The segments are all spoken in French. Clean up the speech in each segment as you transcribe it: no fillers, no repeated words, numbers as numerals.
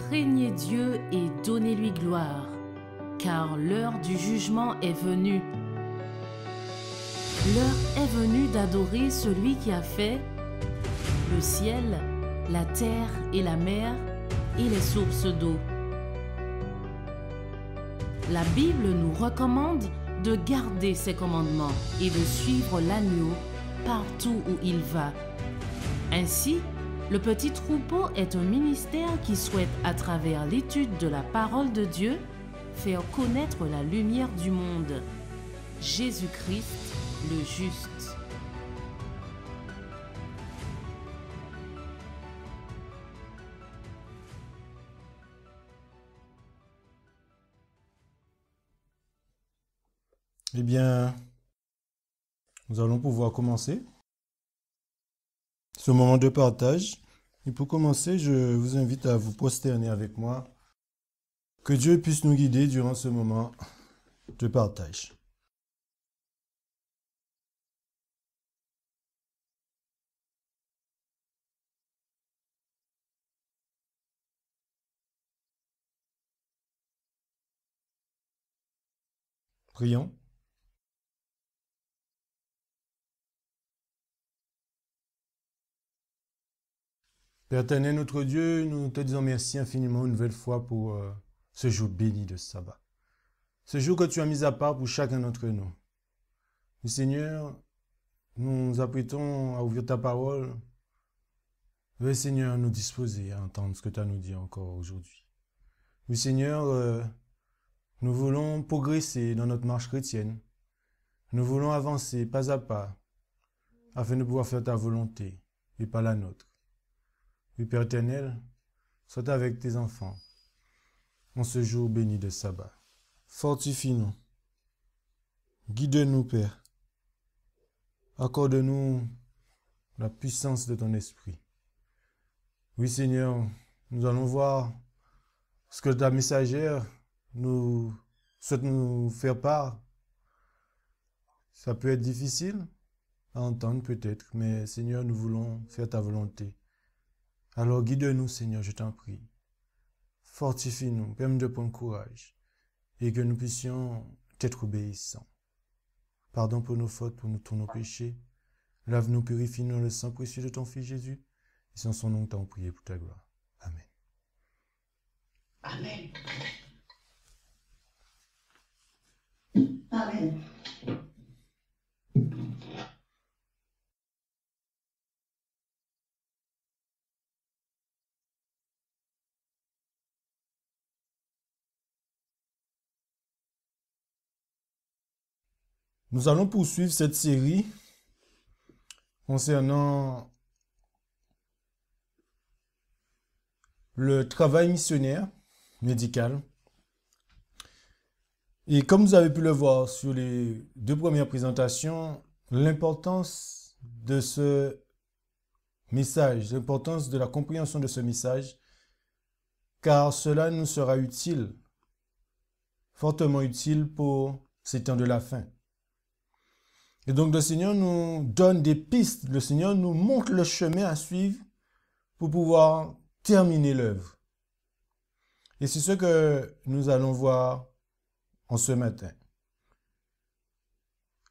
craignez Dieu et donnez-lui gloire, car l'heure du jugement est venue. L'heure est venue d'adorer celui qui a fait le ciel, la terre et la mer et les sources d'eau. La Bible nous recommande de garder ses commandements et de suivre l'agneau partout où il va. Ainsi, le petit troupeau est un ministère qui souhaite, à travers l'étude de la parole de Dieu, faire connaître la lumière du monde, Jésus-Christ le juste. Eh bien, nous allons pouvoir commencer ce moment de partage. Et pour commencer, je vous invite à vous prosterner avec moi. Que Dieu puisse nous guider durant ce moment de partage. Prions. Père éternel, notre Dieu, nous te disons merci infiniment une nouvelle fois pour ce jour béni de sabbat. Ce jour que tu as mis à part pour chacun d'entre nous. Mais Seigneur, nous nous apprêtons à ouvrir ta parole. Veuille Seigneur nous disposer à entendre ce que tu as à nous dire encore aujourd'hui. Oui Seigneur, nous voulons progresser dans notre marche chrétienne. Nous voulons avancer pas à pas afin de pouvoir faire ta volonté et pas la nôtre. Oui, Père éternel, sois avec tes enfants en ce jour béni de sabbat. Fortifie-nous. Guide-nous, Père. Accorde-nous la puissance de ton esprit. Oui, Seigneur, nous allons voir ce que ta messagère nous souhaite nous faire part. Ça peut être difficile à entendre peut-être, mais Seigneur, nous voulons faire ta volonté. Alors guide-nous, Seigneur, je t'en prie. Fortifie-nous, permets de prendre courage et que nous puissions être obéissants. Pardon pour nos fautes, pour tous nos péchés. Lave-nous, purifie-nous dans le sang précieux de ton Fils Jésus. Et c'est en son nom que t'en prié pour ta gloire. Amen. Amen. Amen. Nous allons poursuivre cette série concernant le travail missionnaire médical. Et comme vous avez pu le voir sur les deux premières présentations, l'importance de ce message, l'importance de la compréhension de ce message, car cela nous sera utile, fortement utile pour ces temps de la fin. Et donc le Seigneur nous donne des pistes, le Seigneur nous montre le chemin à suivre pour pouvoir terminer l'œuvre. Et c'est ce que nous allons voir en ce matin.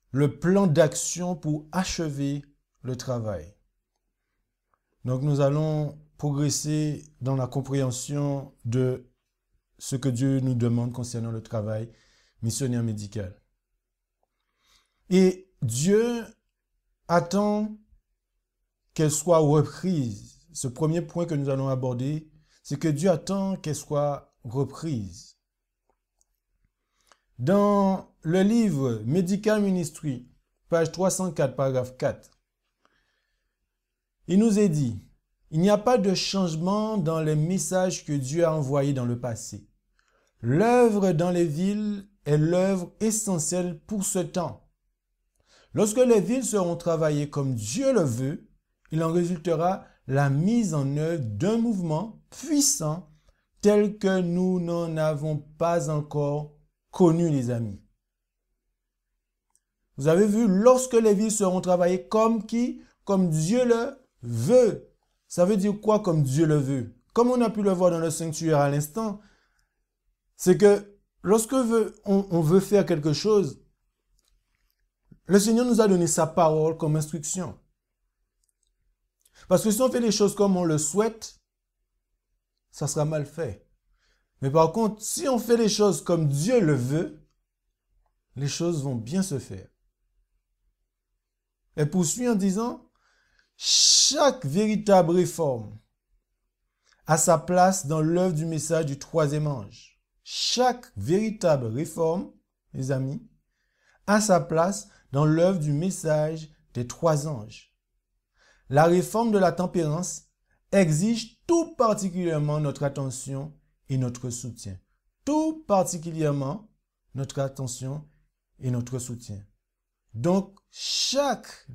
Le plan d'action pour achever le travail. Donc nous allons progresser dans la compréhension de ce que Dieu nous demande concernant le travail missionnaire médical. Et Dieu attend qu'elle soit reprise. Ce premier point que nous allons aborder, c'est que Dieu attend qu'elle soit reprise. Dans le livre Medical Ministry, page 304, paragraphe 4, il nous est dit, il n'y a pas de changement dans les messages que Dieu a envoyés dans le passé. L'œuvre dans les villes est l'œuvre essentielle pour ce temps. Lorsque les villes seront travaillées comme Dieu le veut, il en résultera la mise en œuvre d'un mouvement puissant tel que nous n'en avons pas encore connu, les amis. Vous avez vu, lorsque les villes seront travaillées comme qui? Comme Dieu le veut. Ça veut dire quoi comme Dieu le veut? comme on a pu le voir dans le sanctuaire à l'instant, c'est que lorsque on veut faire quelque chose, le Seigneur nous a donné sa parole comme instruction. Parce que si on fait les choses comme on le souhaite, ça sera mal fait. Mais par contre, si on fait les choses comme Dieu le veut, les choses vont bien se faire. Elle poursuit en disant, chaque véritable réforme a sa place dans l'œuvre du message du troisième ange. Chaque véritable réforme, les amis, a sa place dans l'œuvre du message des trois anges. La réforme de la tempérance exige tout particulièrement notre attention et notre soutien. Tout particulièrement notre attention et notre soutien. Donc, chaque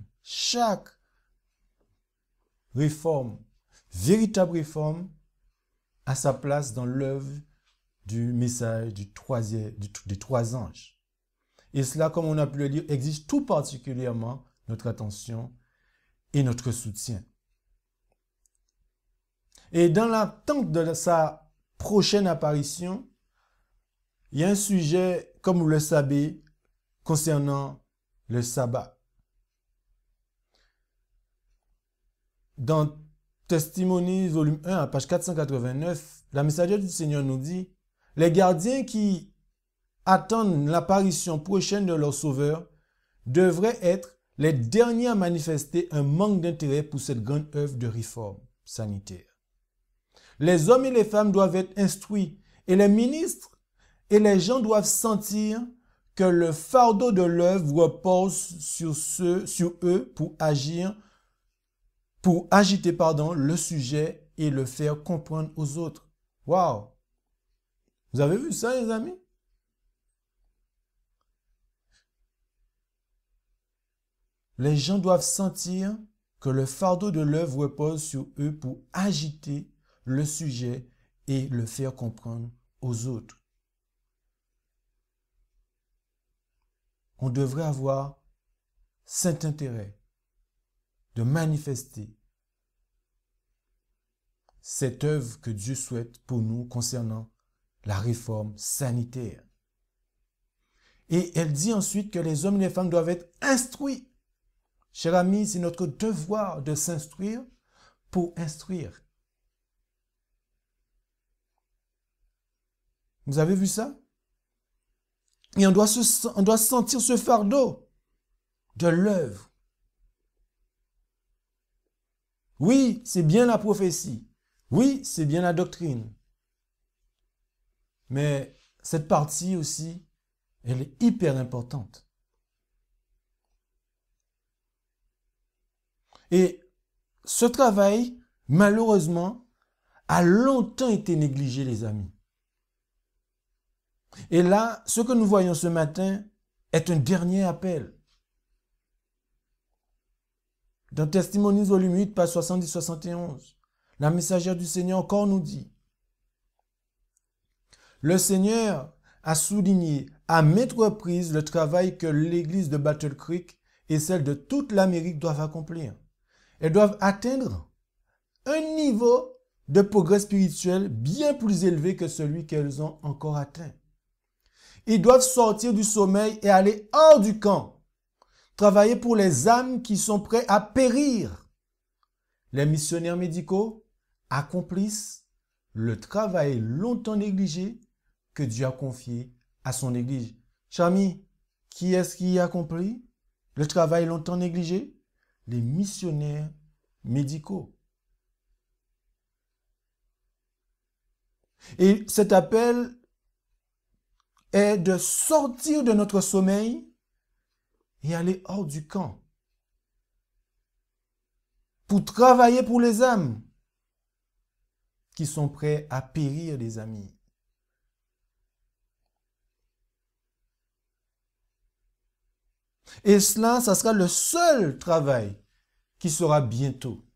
réforme, véritable réforme, a sa place dans l'œuvre du message des trois anges. Et cela, comme on a pu le lire, exige tout particulièrement notre attention et notre soutien. Et dans l'attente de sa prochaine apparition, il y a un sujet, comme vous le savez, concernant le sabbat. Dans Testimonies, volume 1, à page 489, la messagère du Seigneur nous dit, « Les gardiens qui attendent l'apparition prochaine de leur Sauveur devraient être les derniers à manifester un manque d'intérêt pour cette grande œuvre de réforme sanitaire. Les hommes et les femmes doivent être instruits et les ministres et les gens doivent sentir que le fardeau de l'œuvre repose sur eux pour agiter le sujet et le faire comprendre aux autres. » Waouh! Vous avez vu ça, les amis? Les gens doivent sentir que le fardeau de l'œuvre repose sur eux pour agiter le sujet et le faire comprendre aux autres. On devrait avoir cet intérêt de manifester cette œuvre que Dieu souhaite pour nous concernant la réforme sanitaire. Et elle dit ensuite que les hommes et les femmes doivent être instruits. Chers amis, c'est notre devoir de s'instruire pour instruire. Vous avez vu ça? Et on doit sentir ce fardeau de l'œuvre. Oui, c'est bien la prophétie. Oui, c'est bien la doctrine. Mais cette partie aussi, elle est hyper importante. Et ce travail, malheureusement, a longtemps été négligé, les amis. Et là, ce que nous voyons ce matin est un dernier appel. Dans Testimonies, volume 8, page 70-71, la messagère du Seigneur encore nous dit, « Le Seigneur a souligné à maintes reprises le travail que l'église de Battle Creek et celle de toute l'Amérique doivent accomplir. Elles doivent atteindre un niveau de progrès spirituel bien plus élevé que celui qu'elles ont encore atteint. Ils doivent sortir du sommeil et aller hors du camp, travailler pour les âmes qui sont prêts à périr. Les missionnaires médicaux accomplissent le travail longtemps négligé que Dieu a confié à son Église. Chers amis, qui est-ce qui accomplit le travail longtemps négligé? Les missionnaires médicaux. Et cet appel est de sortir de notre sommeil et aller hors du camp pour travailler pour les âmes qui sont prêts à périr, les amis. Et cela, ça sera le seul travail qui sera bientôt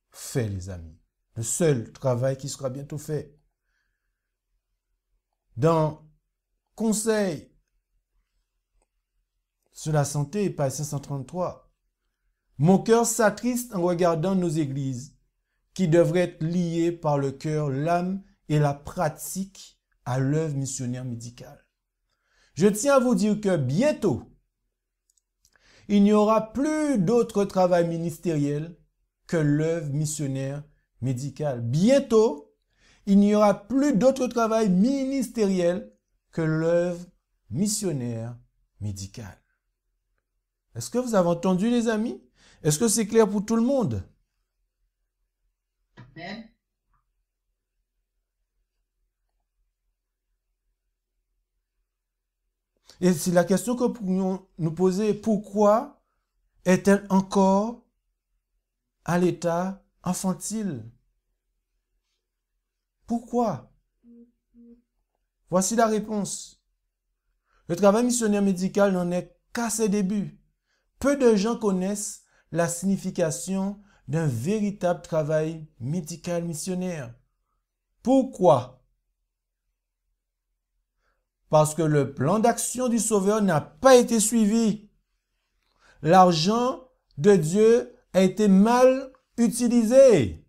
fait, les amis. Le seul travail qui sera bientôt fait. Dans Conseil sur la santé, page 533, « Mon cœur s'attriste en regardant nos églises qui devrait être lié par le cœur, l'âme et la pratique à l'œuvre missionnaire médicale. Je tiens à vous dire que bientôt, il n'y aura plus d'autre travail ministériel que l'œuvre missionnaire médicale. Bientôt, il n'y aura plus d'autre travail ministériel que l'œuvre missionnaire médicale. Est-ce que vous avez entendu, les amis? Est-ce que c'est clair pour tout le monde? Amen. Et c'est la question que nous pourrions nous poser. Pourquoi est-elle encore à l'état infantile? Pourquoi? Voici la réponse. Le travail missionnaire médical n'en est qu'à ses débuts. Peu de gens connaissent la signification d'un véritable travail médical missionnaire. Pourquoi? Parce que le plan d'action du Sauveur n'a pas été suivi. L'argent de Dieu a été mal utilisé.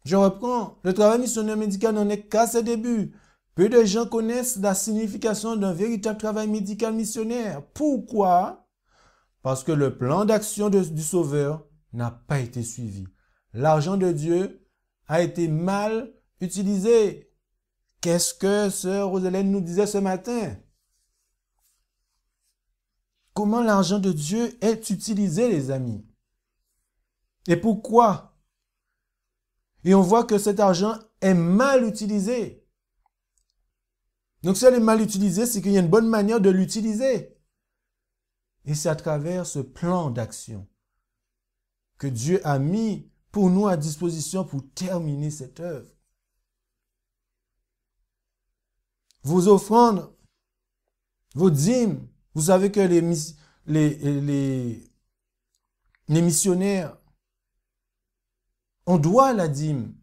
Je reprends. Le travail missionnaire médical n'en est qu'à ses débuts. Peu de gens connaissent la signification d'un véritable travail médical missionnaire. Pourquoi? Parce que le plan d'action du Sauveur n'a pas été suivi. L'argent de Dieu a été mal utilisé. Qu'est-ce que sœur Roselène nous disait ce matin? Comment l'argent de Dieu est utilisé, les amis? Et pourquoi? Et on voit que cet argent est mal utilisé. Donc, si elle est mal utilisée, c'est qu'il y a une bonne manière de l'utiliser. Et c'est à travers ce plan d'action que Dieu a mis pour nous à disposition pour terminer cette œuvre. Vos offrandes, vos dîmes, vous savez que les missionnaires, on doit la dîme.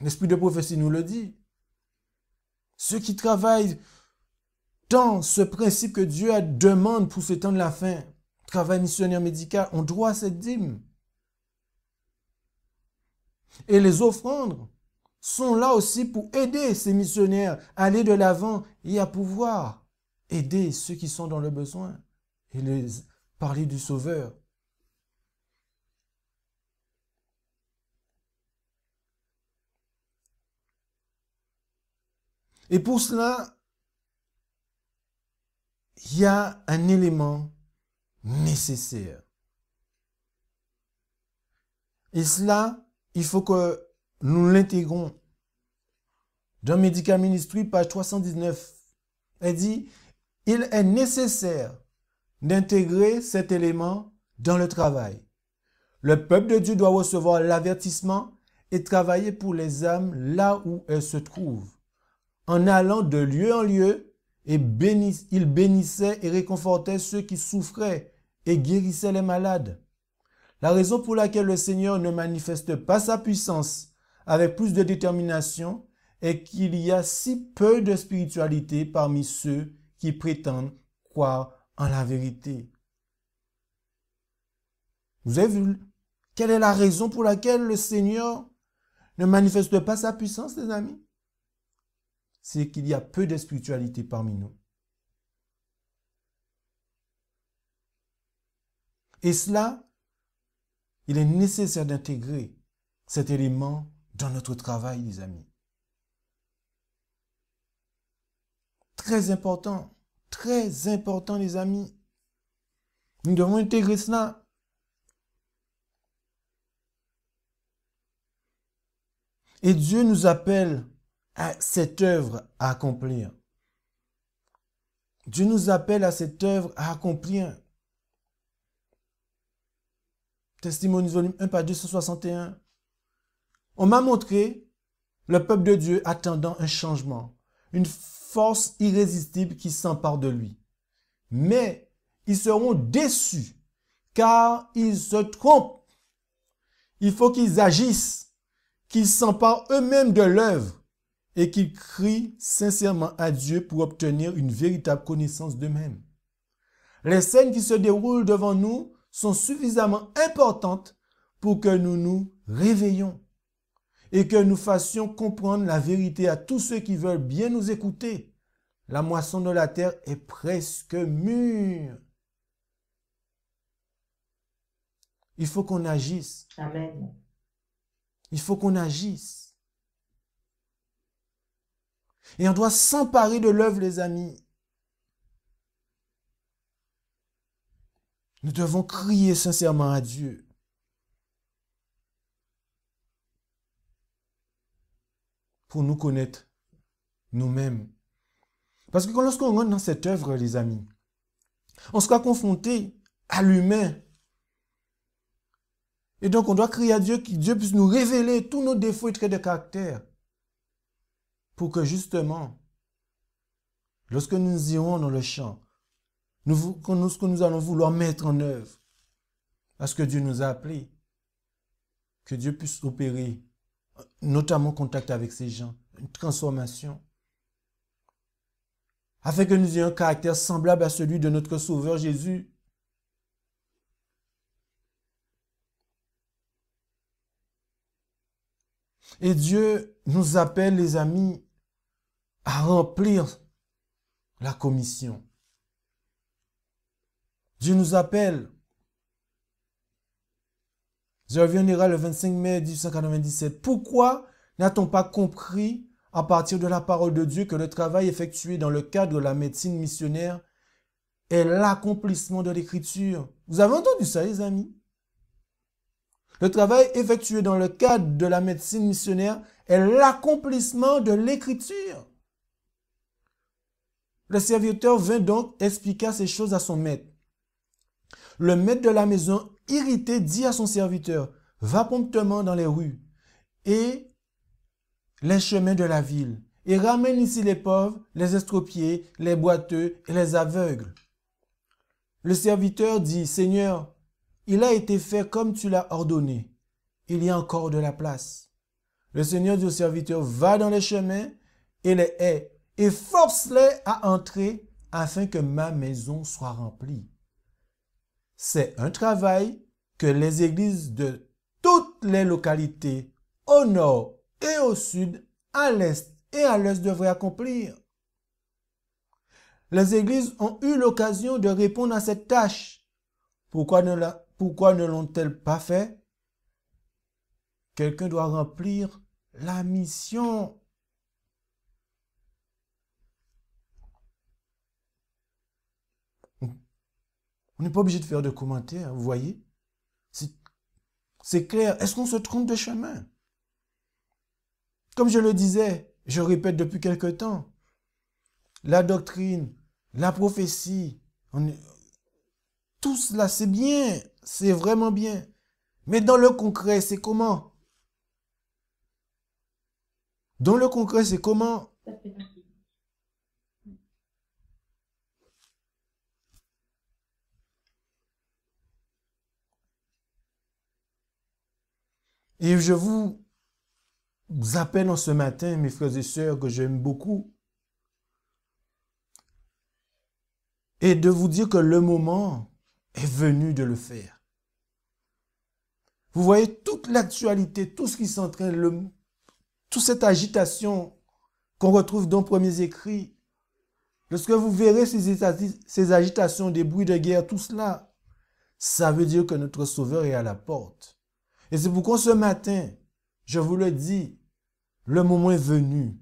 L'esprit de prophétie nous le dit. Ceux qui travaillent dans ce principe que Dieu demande pour ce temps de la fin, travail missionnaire médical, on doit cette dîme. Et les offrandes sont là aussi pour aider ces missionnaires à aller de l'avant et à pouvoir aider ceux qui sont dans le besoin et les parler du Sauveur. Et pour cela, il y a un élément nécessaire. Et cela, il faut que nous l'intégrons. Dans Medical Ministry, page 319, elle dit, il est nécessaire d'intégrer cet élément dans le travail. Le peuple de Dieu doit recevoir l'avertissement et travailler pour les âmes là où elles se trouvent. En allant de lieu en lieu, il bénissait et réconfortait ceux qui souffraient et guérissait les malades. La raison pour laquelle le Seigneur ne manifeste pas sa puissance avec plus de détermination est qu'il y a si peu de spiritualité parmi ceux qui prétendent croire en la vérité. Vous avez vu quelle est la raison pour laquelle le Seigneur ne manifeste pas sa puissance, les amis? C'est qu'il y a peu de spiritualité parmi nous. Et cela, il est nécessaire d'intégrer cet élément dans notre travail, les amis. Très important, les amis. Nous devons intégrer cela. Et Dieu nous appelle à cette œuvre à accomplir. Dieu nous appelle à cette œuvre à accomplir. Testimonies volume 1, page 261. On m'a montré le peuple de Dieu attendant un changement, une force irrésistible qui s'empare de lui. Mais ils seront déçus car ils se trompent. Il faut qu'ils agissent, qu'ils s'emparent eux-mêmes de l'œuvre et qu'ils crient sincèrement à Dieu pour obtenir une véritable connaissance d'eux-mêmes. Les scènes qui se déroulent devant nous sont suffisamment importantes pour que nous nous réveillions et que nous fassions comprendre la vérité à tous ceux qui veulent bien nous écouter. La moisson de la terre est presque mûre. Il faut qu'on agisse. Amen. Il faut qu'on agisse. Et on doit s'emparer de l'œuvre, les amis. Nous devons crier sincèrement à Dieu. Pour nous connaître nous-mêmes. Parce que lorsqu'on rentre dans cette œuvre, les amis, on sera confronté à l'humain. Et donc, on doit crier à Dieu, que Dieu puisse nous révéler tous nos défauts et traits de caractère. Pour que justement, lorsque nous irons dans le champ, ce que nous allons vouloir mettre en œuvre, à ce que Dieu nous a appelés, que Dieu puisse opérer, notamment en contact avec ces gens, une transformation, afin que nous ayons un caractère semblable à celui de notre Sauveur Jésus. Et Dieu nous appelle, les amis, à remplir la commission. Dieu nous appelle. Je reviendrai le 25 mai 1897. Pourquoi n'a-t-on pas compris à partir de la parole de Dieu que le travail effectué dans le cadre de la médecine missionnaire est l'accomplissement de l'Écriture? Vous avez entendu ça, les amis? Le travail effectué dans le cadre de la médecine missionnaire est l'accomplissement de l'Écriture. Le serviteur vint donc expliquer ces choses à son maître. Le maître de la maison, irrité, dit à son serviteur, « Va promptement dans les rues et les chemins de la ville, et ramène ici les pauvres, les estropiés, les boiteux et les aveugles. » Le serviteur dit, « Seigneur, il a été fait comme tu l'as ordonné. Il y a encore de la place. » Le Seigneur dit au serviteur, « Va dans les chemins et les haies, et force-les à entrer afin que ma maison soit remplie. » C'est un travail que les églises de toutes les localités, au nord et au sud, à l'est et à l'ouest devraient accomplir. Les églises ont eu l'occasion de répondre à cette tâche. Pourquoi ne l'ont-elles pas fait? Quelqu'un doit remplir la mission. On n'est pas obligé de faire de commentaires, vous voyez? C'est clair. Est-ce qu'on se trompe de chemin? Comme je le disais, je répète depuis quelque temps, la doctrine, la prophétie, tout cela, c'est bien, c'est vraiment bien. Mais dans le concret, c'est comment? Dans le concret, c'est comment? Et je vous appelle en ce matin, mes frères et sœurs, que j'aime beaucoup, et de vous dire que le moment est venu de le faire. Vous voyez toute l'actualité, tout ce qui s'entraîne, toute cette agitation qu'on retrouve dans les premiers écrits. Lorsque vous verrez ces agitations, des bruits de guerre, tout cela, ça veut dire que notre Sauveur est à la porte. Et c'est pourquoi ce matin, je vous le dis, le moment est venu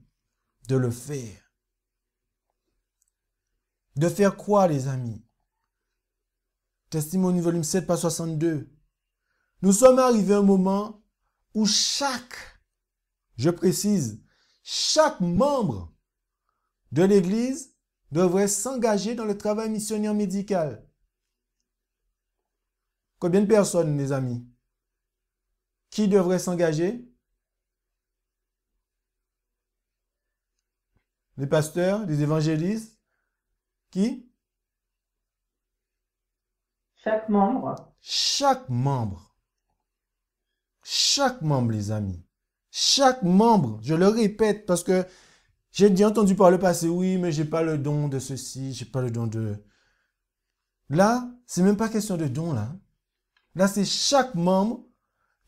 de le faire. De faire quoi, les amis? Testimonie volume 7, page 62. Nous sommes arrivés à un moment où je précise, chaque membre de l'Église devrait s'engager dans le travail missionnaire médical. Combien de personnes, les amis? Qui devrait s'engager? Les pasteurs, les évangélistes? Qui? Chaque membre. Chaque membre. Chaque membre, les amis. Chaque membre. Je le répète parce que j'ai déjà entendu par le passé, oui, mais j'ai pas le don de ceci, j'ai pas le don de... Là, c'est même pas question de don, là. Là, c'est chaque membre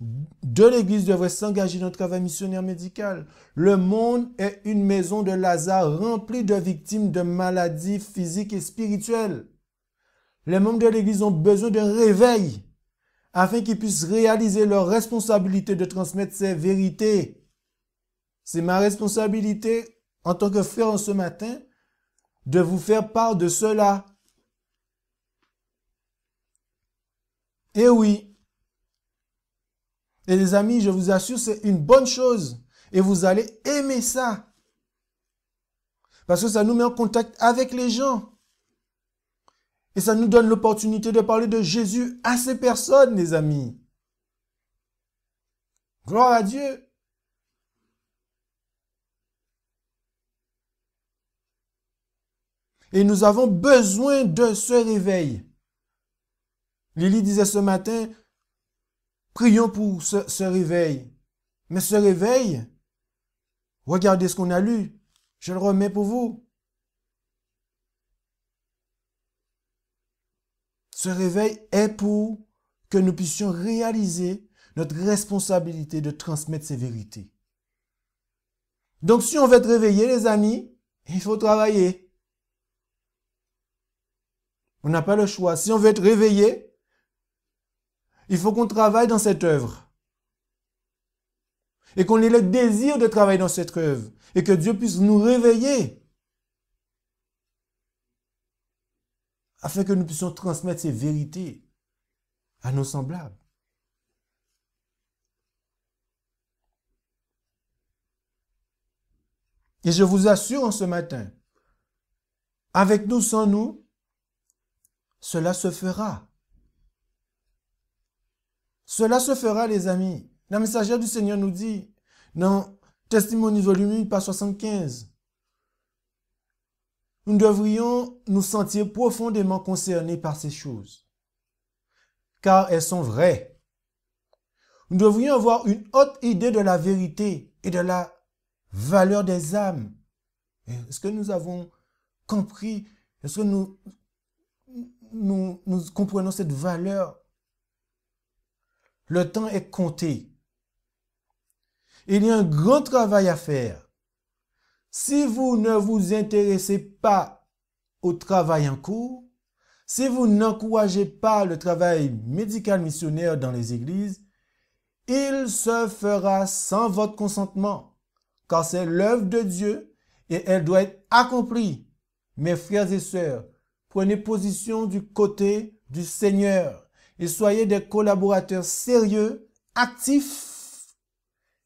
de l'Église devrait s'engager dans le travail missionnaire médical. Le monde est une maison de Lazare remplie de victimes de maladies physiques et spirituelles. Les membres de l'Église ont besoin d'un réveil afin qu'ils puissent réaliser leur responsabilité de transmettre ces vérités. C'est ma responsabilité en tant que frère en ce matin de vous faire part de cela. Et oui. Et les amis, je vous assure, c'est une bonne chose. Et vous allez aimer ça. Parce que ça nous met en contact avec les gens. Et ça nous donne l'opportunité de parler de Jésus à ces personnes, les amis. Gloire à Dieu. Et nous avons besoin de ce réveil. Lily disait ce matin, prions pour ce réveil. Mais ce réveil, regardez ce qu'on a lu. Je le remets pour vous. Ce réveil est pour que nous puissions réaliser notre responsabilité de transmettre ces vérités. Donc, si on veut être réveillé, les amis, il faut travailler. On n'a pas le choix. Si on veut être réveillé, il faut qu'on travaille dans cette œuvre. Et qu'on ait le désir de travailler dans cette œuvre. Et que Dieu puisse nous réveiller. Afin que nous puissions transmettre ces vérités à nos semblables. Et je vous assure en ce matin, avec nous, sans nous, cela se fera. Cela se fera, les amis. La messagère du Seigneur nous dit, dans Testimony volume 8, page 75, nous devrions nous sentir profondément concernés par ces choses, car elles sont vraies. Nous devrions avoir une haute idée de la vérité et de la valeur des âmes. Est-ce que nous avons compris? Est-ce que nous comprenons cette valeur? Le temps est compté. Il y a un grand travail à faire. Si vous ne vous intéressez pas au travail en cours, si vous n'encouragez pas le travail médical missionnaire dans les églises, il se fera sans votre consentement, car c'est l'œuvre de Dieu et elle doit être accomplie. Mes frères et sœurs, prenez position du côté du Seigneur et soyez des collaborateurs sérieux, actifs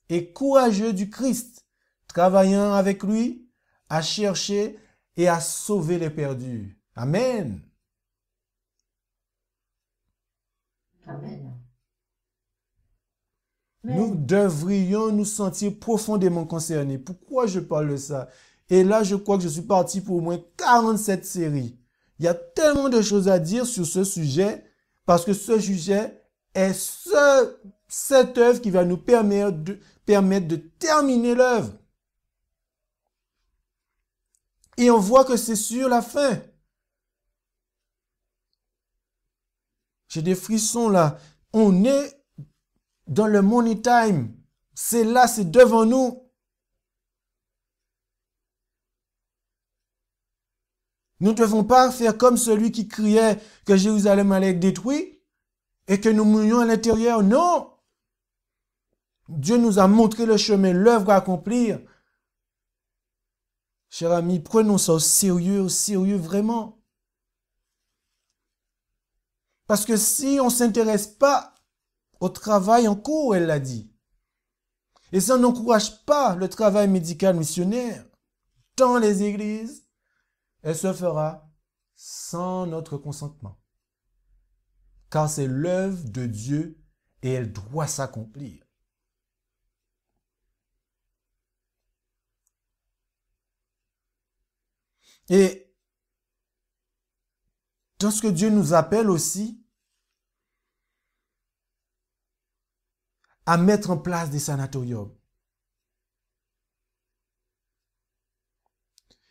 et courageux du Christ, travaillant avec lui à chercher et à sauver les perdus. Amen. Amen. Nous devrions nous sentir profondément concernés. Pourquoi je parle de ça? Et là, je crois que je suis parti pour au moins 47 séries. Il y a tellement de choses à dire sur ce sujet, parce que ce sujet est cette œuvre qui va nous permettre de terminer l'œuvre. Et on voit que c'est sur la fin. J'ai des frissons là. On est dans le money time. C'est là, c'est devant nous. Nous ne devons pas faire comme celui qui criait que Jérusalem allait être détruit et que nous mourions à l'intérieur. Non! Dieu nous a montré le chemin, l'œuvre à accomplir. Chers amis, prenons ça au sérieux vraiment. Parce que si on ne s'intéresse pas au travail en cours, elle l'a dit, et si on n'encourage pas le travail médical missionnaire dans les églises, elle se fera sans notre consentement. Car c'est l'œuvre de Dieu et elle doit s'accomplir. Et dans ce que Dieu nous appelle aussi à mettre en place des sanatoriums.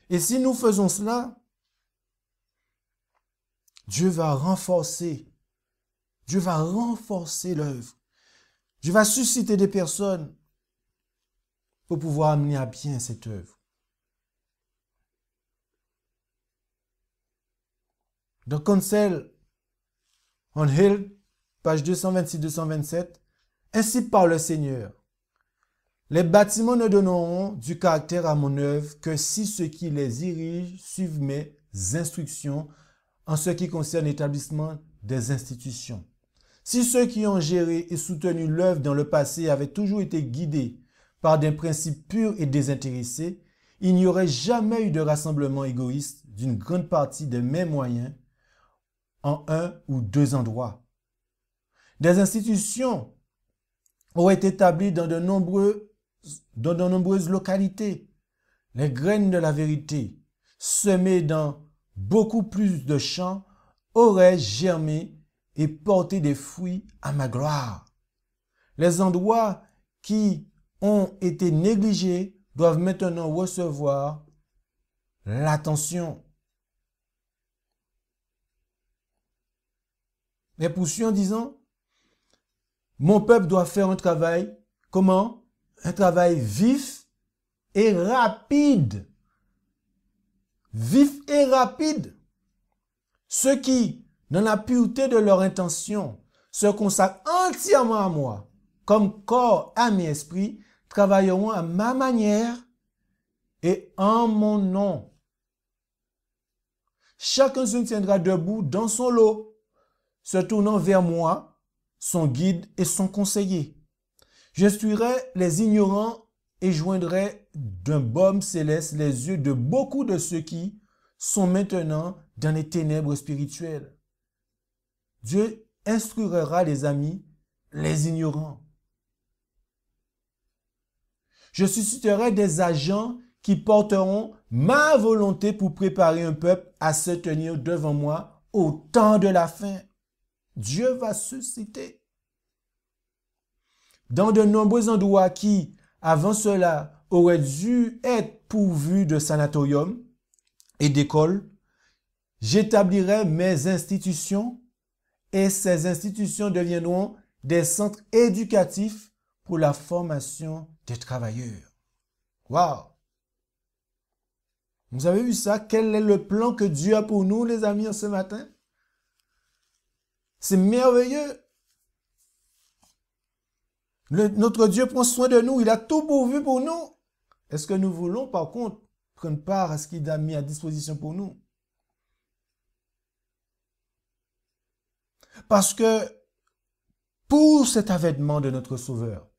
Et si nous faisons cela, Dieu va renforcer l'œuvre. Dieu va susciter des personnes pour pouvoir amener à bien cette œuvre. Dans Counsel on Hill, page 226-227, ainsi parle le Seigneur. Les bâtiments ne donneront du caractère à mon œuvre que si ceux qui les dirigent suivent mes instructions en ce qui concerne l'établissement des institutions. Si ceux qui ont géré et soutenu l'œuvre dans le passé avaient toujours été guidés par des principes purs et désintéressés, il n'y aurait jamais eu de rassemblement égoïste d'une grande partie des mêmes moyens en un ou deux endroits. Des institutions auraient été établies dans de nombreuses localités. Les graines de la vérité, semées dans beaucoup plus de champs, auraient germé et porté des fruits à ma gloire. Les endroits qui ont été négligés doivent maintenant recevoir l'attention. Mais poursuit en disant, mon peuple doit faire un travail, comment? Un travail vif et rapide. Vif et rapide. Ceux qui, dans la pureté de leur intention, se consacrent entièrement à moi, comme corps, âme et esprit, travailleront à ma manière et en mon nom. Chacun se tiendra debout dans son lot, se tournant vers moi, son guide et son conseiller. J'instruirai les ignorants et joindrai d'un baume céleste les yeux de beaucoup de ceux qui sont maintenant dans les ténèbres spirituelles. Dieu instruira les amis, les ignorants. Je susciterai des agents qui porteront ma volonté pour préparer un peuple à se tenir devant moi au temps de la fin. Dieu va susciter. Dans de nombreux endroits qui, avant cela, auraient dû être pourvus de sanatoriums et d'écoles, j'établirai mes institutions et ces institutions deviendront des centres éducatifs pour la formation des travailleurs. Waouh! Vous avez vu ça? Quel est le plan que Dieu a pour nous, les amis, ce matin? C'est merveilleux. Notre Dieu prend soin de nous. Il a tout pourvu pour nous. Est-ce que nous voulons, par contre, prendre part à ce qu'il a mis à disposition pour nous? Parce que pour cet avènement de notre Sauveur,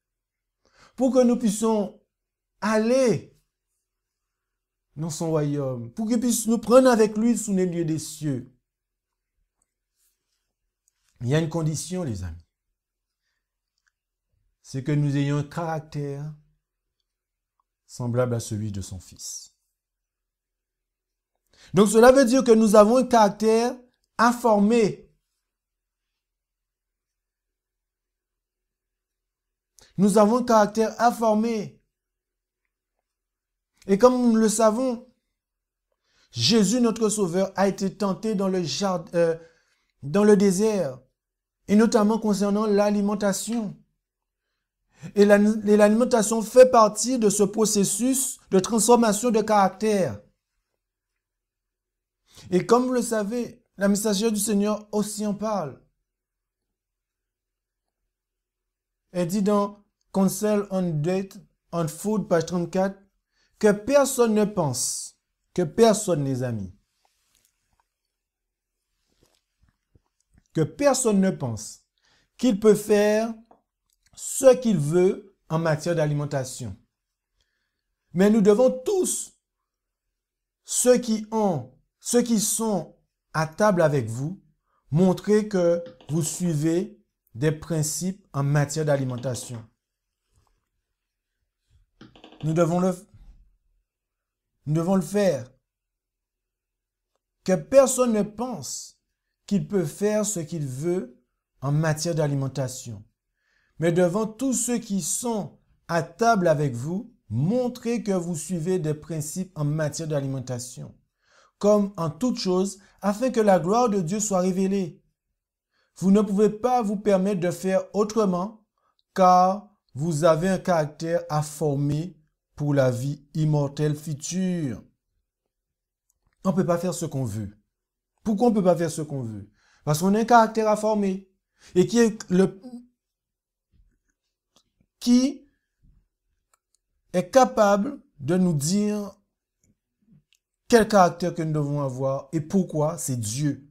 pour que nous puissions aller dans son royaume, pour qu'il puisse nous prendre avec lui sous les lieux des cieux, il y a une condition, les amis. C'est que nous ayons un caractère semblable à celui de son Fils. Donc cela veut dire que nous avons un caractère à former. Nous avons un caractère à former. Et comme nous le savons, Jésus, notre Sauveur, a été tenté dans le désert, et notamment concernant l'alimentation. Et l'alimentation fait partie de ce processus de transformation de caractère. Et comme vous le savez, la messagère du Seigneur aussi en parle. Elle dit dans Counsel on Food, page 34, que personne ne pense, que personne, les amis, que personne ne pense qu'il peut faire ce qu'il veut en matière d'alimentation. Mais nous devons tous, ceux qui sont à table avec vous, montrer que vous suivez des principes en matière d'alimentation. Nous devons le faire. Que personne ne pense qu'il peut faire ce qu'il veut en matière d'alimentation. Mais devant tous ceux qui sont à table avec vous, montrez que vous suivez des principes en matière d'alimentation, comme en toute chose, afin que la gloire de Dieu soit révélée. Vous ne pouvez pas vous permettre de faire autrement, car vous avez un caractère à former pour la vie immortelle future. On ne peut pas faire ce qu'on veut. Pourquoi on ne peut pas faire ce qu'on veut? Parce qu'on a un caractère à former. Et qui est capable de nous dire quel caractère que nous devons avoir et pourquoi? C'est Dieu.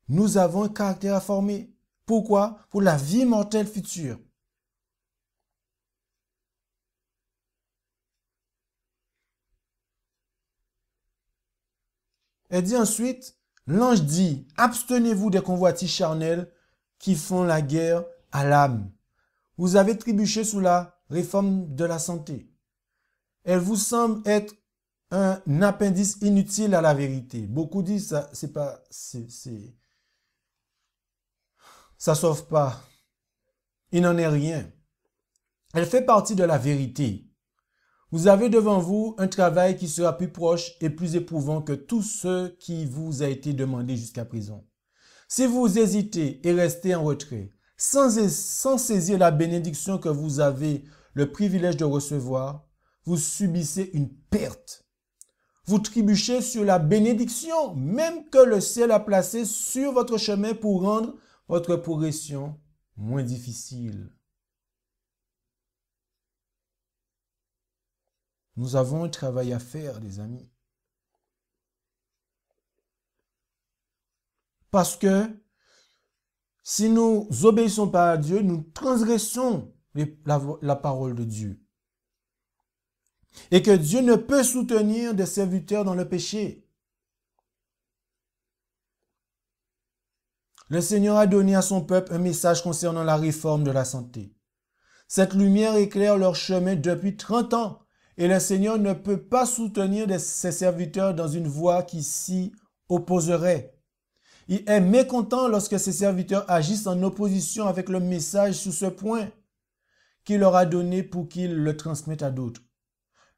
Nous avons un caractère à former. Pourquoi? Pour la vie immortelle future. Elle dit ensuite, l'ange dit, abstenez-vous des convoitises charnelles qui font la guerre à l'âme. Vous avez trébuché sous la réforme de la santé. Elle vous semble être un appendice inutile à la vérité. Beaucoup disent ça, ça sauve pas. Il n'en est rien. Elle fait partie de la vérité. Vous avez devant vous un travail qui sera plus proche et plus éprouvant que tout ce qui vous a été demandé jusqu'à présent. Si vous hésitez et restez en retrait, sans saisir la bénédiction que vous avez le privilège de recevoir, vous subissez une perte. Vous trébuchez sur la bénédiction, même que le ciel a placée sur votre chemin pour rendre votre progression moins difficile. Nous avons un travail à faire, les amis. Parce que si nous obéissons pas à Dieu, nous transgressons la parole de Dieu. Et que Dieu ne peut soutenir des serviteurs dans le péché. Le Seigneur a donné à son peuple un message concernant la réforme de la santé. Cette lumière éclaire leur chemin depuis 30 ans. Et le Seigneur ne peut pas soutenir ses serviteurs dans une voie qui s'y opposerait. Il est mécontent lorsque ses serviteurs agissent en opposition avec le message sur ce point qu'il leur a donné pour qu'ils le transmettent à d'autres.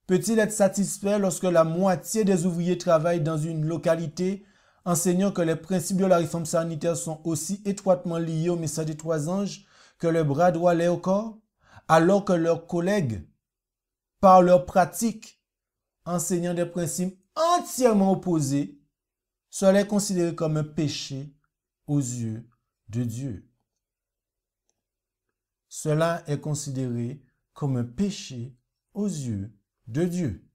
Peut-il être satisfait lorsque la moitié des ouvriers travaillent dans une localité enseignant que les principes de la réforme sanitaire sont aussi étroitement liés au message des 3 anges que le bras droit l'est au corps, alors que leurs collègues, par leur pratique, enseignant des principes entièrement opposés, cela est considéré comme un péché aux yeux de Dieu. Cela est considéré comme un péché aux yeux de Dieu.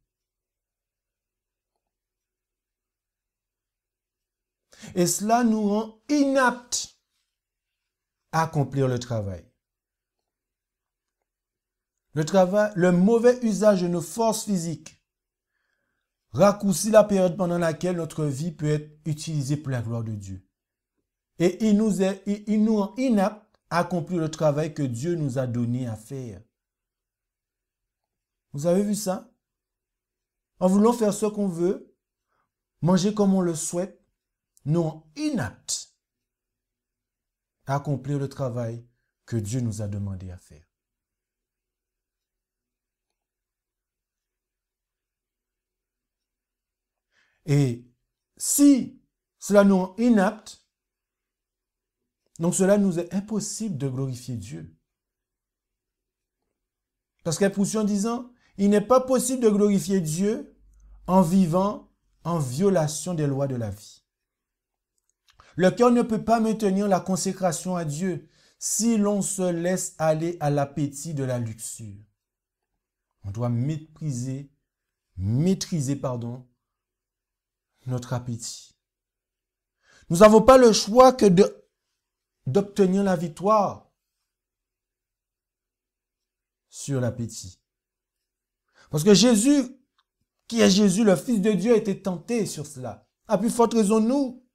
Et cela nous rend inaptes à accomplir le travail. Le mauvais usage de nos forces physiques raccourcit la période pendant laquelle notre vie peut être utilisée pour la gloire de Dieu. Et il nous rend inaptes à accomplir le travail que Dieu nous a donné à faire. Vous avez vu ça? En voulant faire ce qu'on veut, manger comme on le souhaite, nous rend inaptes à accomplir le travail que Dieu nous a demandé à faire. Et si cela nous rend inaptes, donc cela nous est impossible de glorifier Dieu. Parce qu'il y a une portion disant, il n'est pas possible de glorifier Dieu en vivant en violation des lois de la vie. Le cœur ne peut pas maintenir la consécration à Dieu si l'on se laisse aller à l'appétit de la luxure. On doit maîtriser notre appétit. Nous n'avons pas le choix que d'obtenir la victoire sur l'appétit. Parce que Jésus, qui est Jésus, le Fils de Dieu, a été tenté sur cela. À plus forte raison, nous.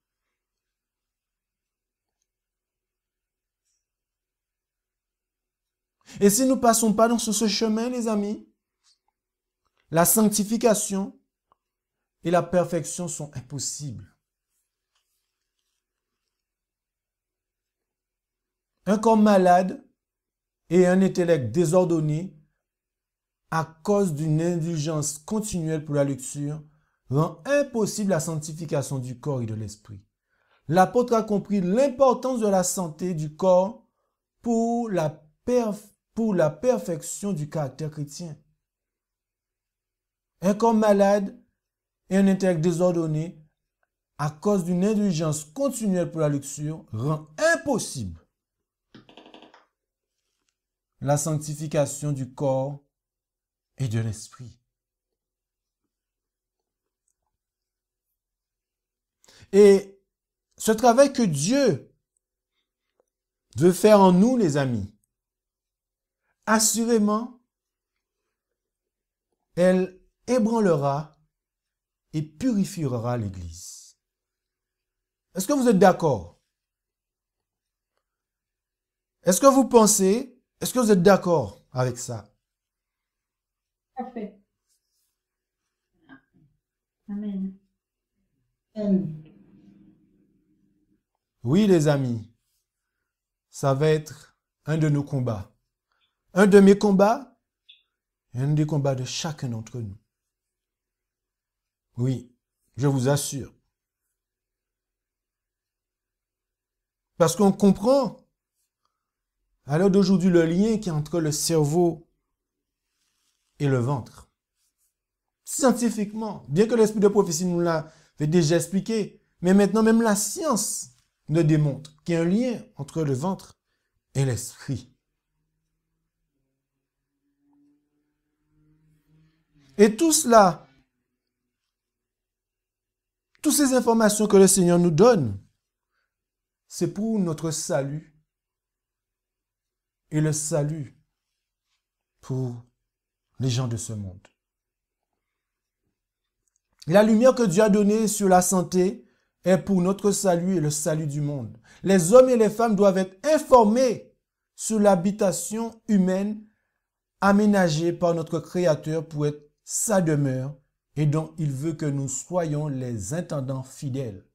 Et si nous ne passons pas dans ce chemin, les amis, la sanctification et la perfection sont impossibles. Un corps malade et un intellect désordonné à cause d'une indulgence continuelle pour la luxure rend impossible la sanctification du corps et de l'esprit. L'apôtre a compris l'importance de la santé du corps pour la pour la perfection du caractère chrétien. Un corps malade et un intellect désordonné, à cause d'une indulgence continuelle pour la luxure, rend impossible la sanctification du corps et de l'esprit. Et ce travail que Dieu veut faire en nous, les amis, assurément, elle ébranlera et purifiera l'Église. Est-ce que vous êtes d'accord? Est-ce que vous pensez, est-ce que vous êtes d'accord avec ça? Parfait. Amen. Oui, les amis, ça va être un de nos combats. Un de mes combats et un des combats de chacun d'entre nous. Oui, je vous assure. Parce qu'on comprend, à l'heure d'aujourd'hui, le lien qui est entre le cerveau et le ventre. Scientifiquement, bien que l'esprit de prophétie nous l'avait déjà expliqué, mais maintenant même la science nous démontre qu'il y a un lien entre le ventre et l'esprit. Et tout cela, toutes ces informations que le Seigneur nous donne, c'est pour notre salut et le salut pour les gens de ce monde. La lumière que Dieu a donnée sur la santé est pour notre salut et le salut du monde. Les hommes et les femmes doivent être informés sur l'habitation humaine aménagée par notre Créateur pour être sa demeure et dont il veut que nous soyons les intendants fidèles.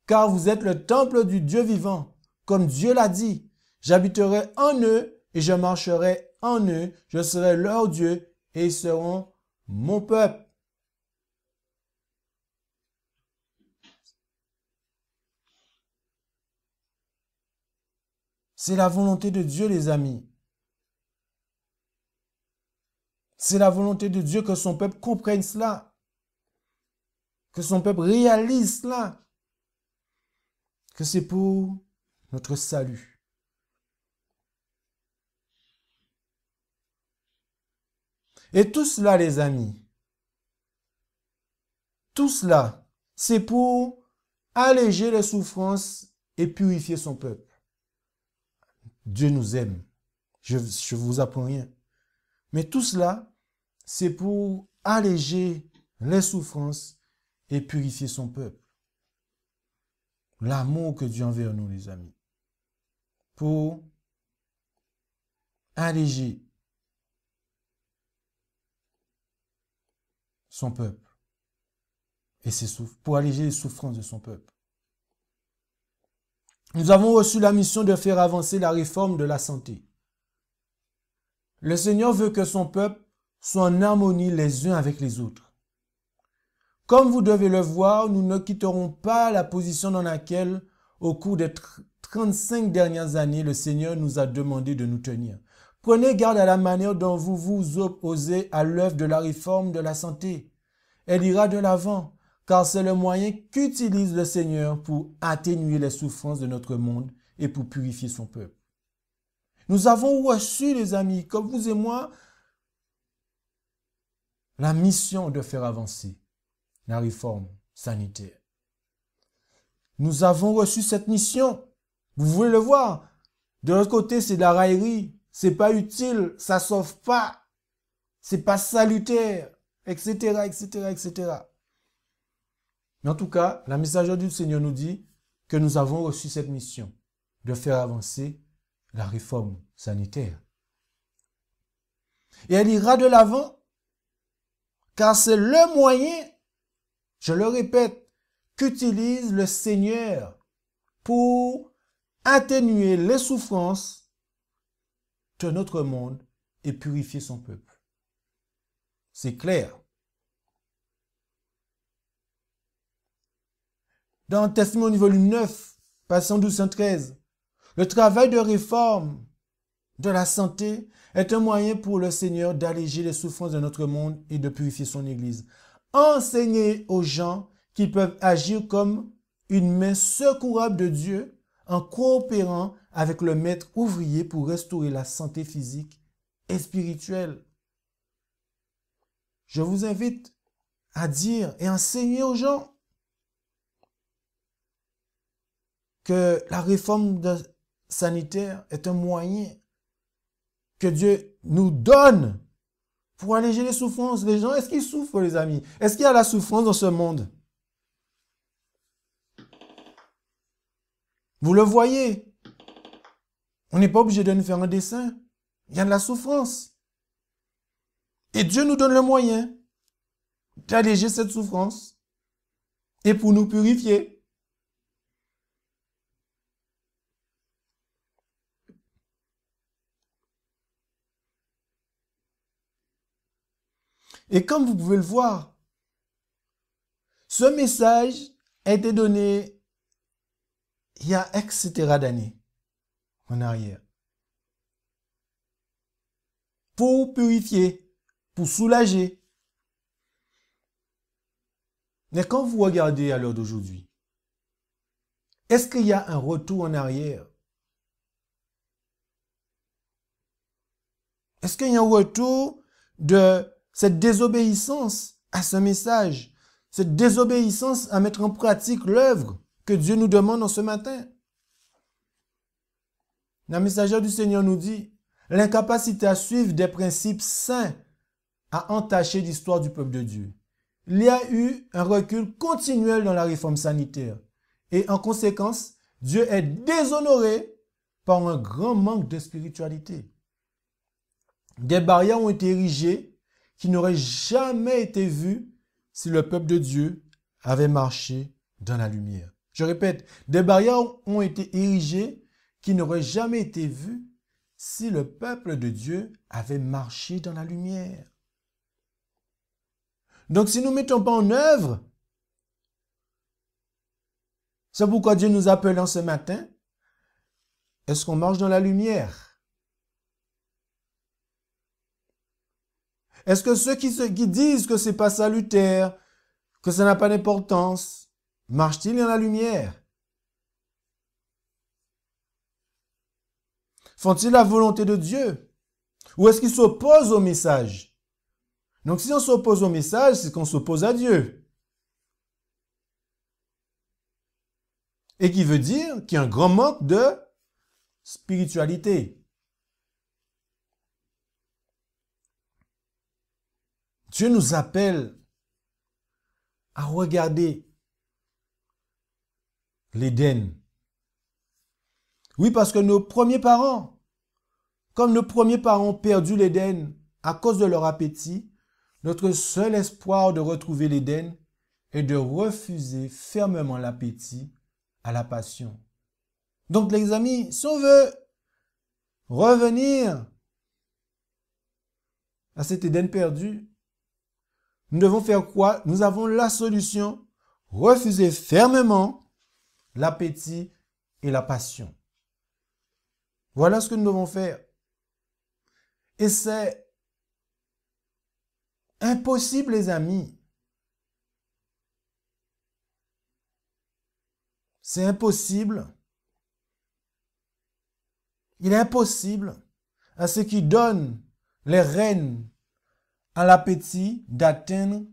Car vous êtes le temple du Dieu vivant, comme Dieu l'a dit. J'habiterai en eux et je marcherai en eux, je serai leur Dieu et ils seront mon peuple. C'est la volonté de Dieu, les amis. C'est la volonté de Dieu que son peuple comprenne cela. Que son peuple réalise cela. Que c'est pour notre salut. Et tout cela, les amis, tout cela, c'est pour alléger les souffrances et purifier son peuple. Dieu nous aime. Je ne vous apprends rien. Mais tout cela, c'est pour alléger les souffrances et purifier son peuple. L'amour que Dieu a envers nous, les amis. Pour alléger son peuple. Et pour alléger les souffrances de son peuple. Nous avons reçu la mission de faire avancer la réforme de la santé. Le Seigneur veut que son peuple soit en harmonie les uns avec les autres. Comme vous devez le voir, nous ne quitterons pas la position dans laquelle, au cours des 35 dernières années, le Seigneur nous a demandé de nous tenir. Prenez garde à la manière dont vous vous opposez à l'œuvre de la réforme de la santé. Elle ira de l'avant, car c'est le moyen qu'utilise le Seigneur pour atténuer les souffrances de notre monde et pour purifier son peuple. Nous avons reçu, les amis, comme vous et moi, la mission de faire avancer la réforme sanitaire. Nous avons reçu cette mission. Vous voulez le voir. De l'autre côté, c'est de la raillerie. C'est pas utile. Ça sauve pas. C'est pas salutaire, etc., etc., etc. Mais en tout cas, la messagère du Seigneur nous dit que nous avons reçu cette mission de faire avancer la réforme sanitaire. Et elle ira de l'avant, car c'est le moyen, je le répète, qu'utilise le Seigneur pour atténuer les souffrances de notre monde et purifier son peuple. C'est clair. Dans Testimonie volume 9, page 112-113, le travail de réforme de la santé est un moyen pour le Seigneur d'alléger les souffrances de notre monde et de purifier son Église. Enseigner aux gens qu'ils peuvent agir comme une main secourable de Dieu en coopérant avec le maître ouvrier pour restaurer la santé physique et spirituelle. Je vous invite à dire et enseigner aux gens que la réforme sanitaire est un moyen que Dieu nous donne pour alléger les souffrances. Les gens, est-ce qu'ils souffrent, les amis? Est-ce qu'il y a la souffrance dans ce monde? Vous le voyez. On n'est pas obligé de nous faire un dessin. Il y a de la souffrance. Et Dieu nous donne le moyen d'alléger cette souffrance et pour nous purifier. Et comme vous pouvez le voir, ce message a été donné il y a etc. d'années en arrière. Pour purifier, pour soulager. Mais quand vous regardez à l'heure d'aujourd'hui, est-ce qu'il y a un retour en arrière? Est-ce qu'il y a un retour de cette désobéissance à ce message, cette désobéissance à mettre en pratique l'œuvre que Dieu nous demande en ce matin? La messagère du Seigneur nous dit l'incapacité à suivre des principes saints a entaché l'histoire du peuple de Dieu. Il y a eu un recul continuel dans la réforme sanitaire et en conséquence, Dieu est déshonoré par un grand manque de spiritualité. Des barrières ont été érigées qui n'auraient jamais été vues si le peuple de Dieu avait marché dans la lumière. Je répète, des barrières ont été érigées qui n'auraient jamais été vues si le peuple de Dieu avait marché dans la lumière. Donc si nous ne mettons pas en œuvre, c'est pourquoi Dieu nous appelle en ce matin. Est-ce qu'on marche dans la lumière? Est-ce que ceux qui disent que ce n'est pas salutaire, que ça n'a pas d'importance, marchent-ils dans la lumière? Font-ils la volonté de Dieu? Ou est-ce qu'ils s'opposent au message? Donc si on s'oppose au message, c'est qu'on s'oppose à Dieu. Et qui veut dire qu'il y a un grand manque de spiritualité. Dieu nous appelle à regarder l'Éden. Oui, parce que nos premiers parents, comme nos premiers parents ont perdu l'Éden à cause de leur appétit, notre seul espoir de retrouver l'Éden est de refuser fermement l'appétit à la passion. Donc les amis, si on veut revenir à cet Éden perdu, nous devons faire quoi? Nous avons la solution. Refuser fermement l'appétit et la passion. Voilà ce que nous devons faire. Et c'est impossible, les amis. C'est impossible. Il est impossible à ceux qui donnent les rênes à l'appétit d'atteindre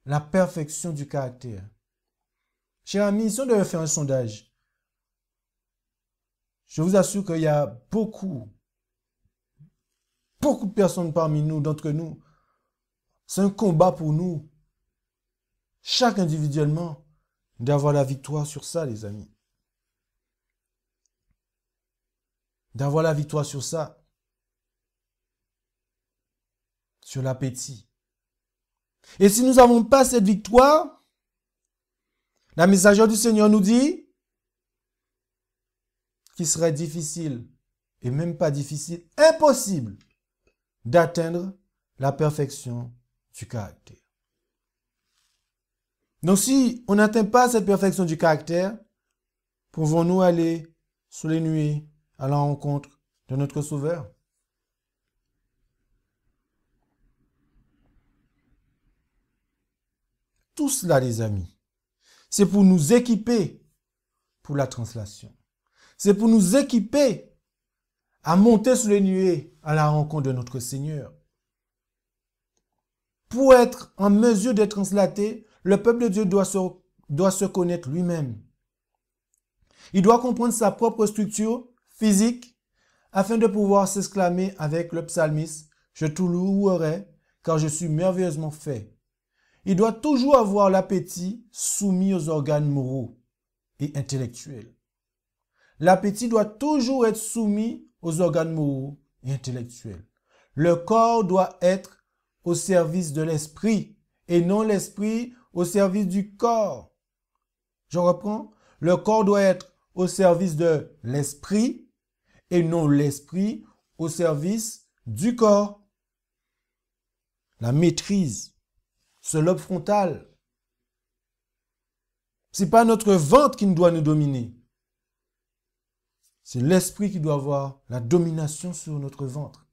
la perfection du caractère. Chers amis, si on devait faire un sondage, je vous assure qu'il y a beaucoup de personnes parmi nous, d'entre nous. C'est un combat pour nous, chaque individuellement, d'avoir la victoire sur ça, les amis. D'avoir la victoire sur ça. Sur l'appétit. Et si nous n'avons pas cette victoire, la messagère du Seigneur nous dit qu'il serait difficile, et même pas difficile, impossible d'atteindre la perfection du caractère. Donc si on n'atteint pas cette perfection du caractère, pouvons-nous aller sous les nuées à la rencontre de notre Sauveur. Tout cela, les amis, c'est pour nous équiper pour la translation. C'est pour nous équiper à monter sur les nuées à la rencontre de notre Seigneur. Pour être en mesure d'être translaté, le peuple de Dieu doit se connaître lui-même. Il doit comprendre sa propre structure physique afin de pouvoir s'exclamer avec le psalmiste « Je te louerai car je suis merveilleusement fait ». Il doit toujours avoir l'appétit soumis aux organes moraux et intellectuels. L'appétit doit toujours être soumis aux organes moraux et intellectuels. Le corps doit être au service de l'esprit et non l'esprit au service du corps. Je reprends. Le corps doit être au service de l'esprit et non l'esprit au service du corps. La maîtrise, ce lobe frontal, c'est pas notre ventre qui doit nous dominer. C'est l'esprit qui doit avoir la domination sur notre ventre.